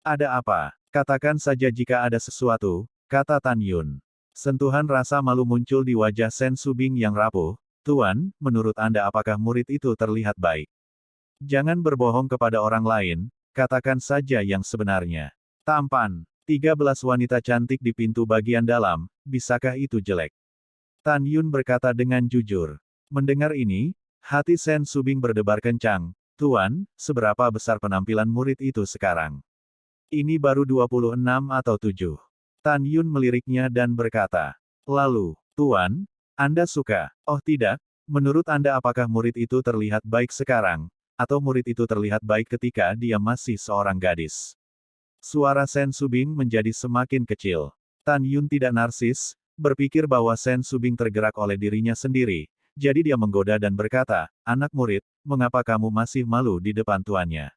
"Ada apa? Katakan saja jika ada sesuatu," kata Tan Yun. Sentuhan rasa malu muncul di wajah Sen Subing yang rapuh. "Tuan, menurut Anda apakah murid itu terlihat baik? Jangan berbohong kepada orang lain, katakan saja yang sebenarnya. Tampan. 13 wanita cantik di pintu bagian dalam, bisakah itu jelek?" Tan Yun berkata dengan jujur. Mendengar ini, hati Sen Subing berdebar kencang. "Tuan, seberapa besar penampilan murid itu sekarang? Ini baru 26 atau 7. Tan Yun meliriknya dan berkata, "Lalu, Tuan, Anda suka? Oh tidak, menurut Anda apakah murid itu terlihat baik sekarang, atau murid itu terlihat baik ketika dia masih seorang gadis?" Suara Sen Subing menjadi semakin kecil. Tan Yun tidak narsis, berpikir bahwa Sen Subing tergerak oleh dirinya sendiri, jadi dia menggoda dan berkata, anak murid, mengapa kamu masih malu di depan tuannya?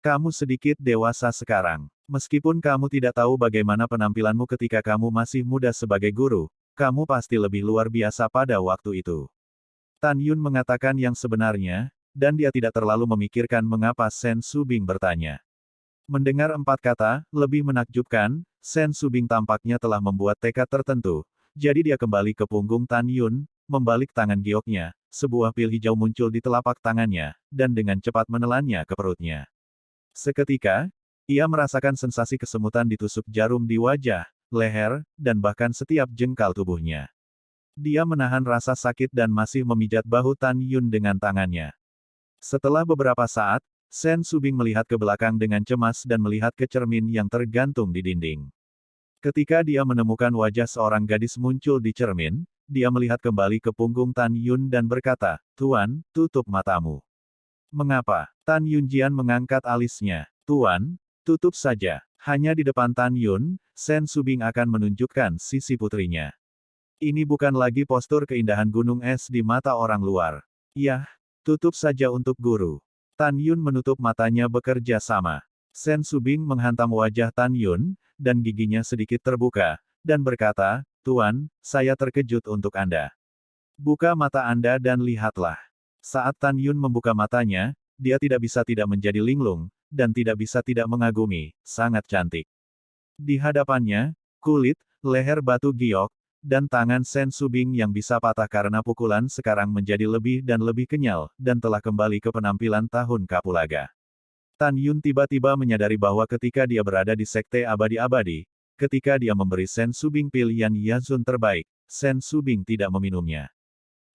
Kamu sedikit dewasa sekarang. Meskipun kamu tidak tahu bagaimana penampilanmu ketika kamu masih muda sebagai guru, kamu pasti lebih luar biasa pada waktu itu. Tan Yun mengatakan yang sebenarnya, dan dia tidak terlalu memikirkan mengapa Sen Subing bertanya. Mendengar 4 kata, lebih menakjubkan, Sen Subing tampaknya telah membuat tekad tertentu, jadi dia kembali ke punggung Tan Yun, membalik tangan gioknya, sebuah pil hijau muncul di telapak tangannya, dan dengan cepat menelannya ke perutnya. Seketika, ia merasakan sensasi kesemutan ditusuk jarum di wajah, leher, dan bahkan setiap jengkal tubuhnya. Dia menahan rasa sakit dan masih memijat bahu Tan Yun dengan tangannya. Setelah beberapa saat, Sen Subing melihat ke belakang dengan cemas dan melihat ke cermin yang tergantung di dinding. Ketika dia menemukan wajah seorang gadis muncul di cermin, dia melihat kembali ke punggung Tan Yun dan berkata, Tuan, tutup matamu. Mengapa? Tan Yunjian mengangkat alisnya. Tuan, tutup saja. Hanya di depan Tan Yun, Sen Subing akan menunjukkan sisi putrinya. Ini bukan lagi postur keindahan gunung es di mata orang luar. Yah, tutup saja untuk guru. Tan Yun menutup matanya bekerja sama. Sen Subing menghantam wajah Tan Yun, dan giginya sedikit terbuka, dan berkata, Tuan, saya terkejut untuk Anda. Buka mata Anda dan lihatlah. Saat Tan Yun membuka matanya, dia tidak bisa tidak menjadi linglung, dan tidak bisa tidak mengagumi, sangat cantik. Di hadapannya, kulit, leher batu giok, dan tangan Sen Subing yang bisa patah karena pukulan sekarang menjadi lebih dan lebih kenyal, dan telah kembali ke penampilan tahun Kapulaga. Tan Yun tiba-tiba menyadari bahwa ketika dia berada di Sekte Abadi-Abadi, ketika dia memberi Sen Subing pil Yan Yazun terbaik, Sen Subing tidak meminumnya.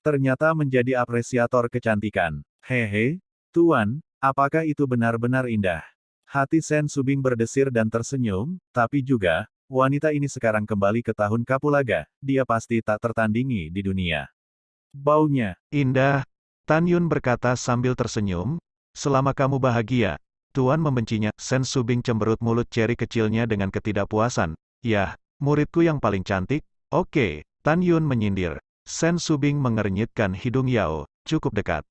Ternyata menjadi apresiator kecantikan. Hehe, Tuan, apakah itu benar-benar indah? Hati Sen Subing berdesir dan tersenyum, tapi juga, wanita ini sekarang kembali ke tahun Kapulaga, dia pasti tak tertandingi di dunia. Baunya indah, Tan Yun berkata sambil tersenyum, selama kamu bahagia, Tuan membencinya. Sen Subing cemberut mulut ceri kecilnya dengan ketidakpuasan. Yah, muridku yang paling cantik? Oke, Tan Yun menyindir. Sen Subing mengernyitkan hidung Yao, cukup dekat.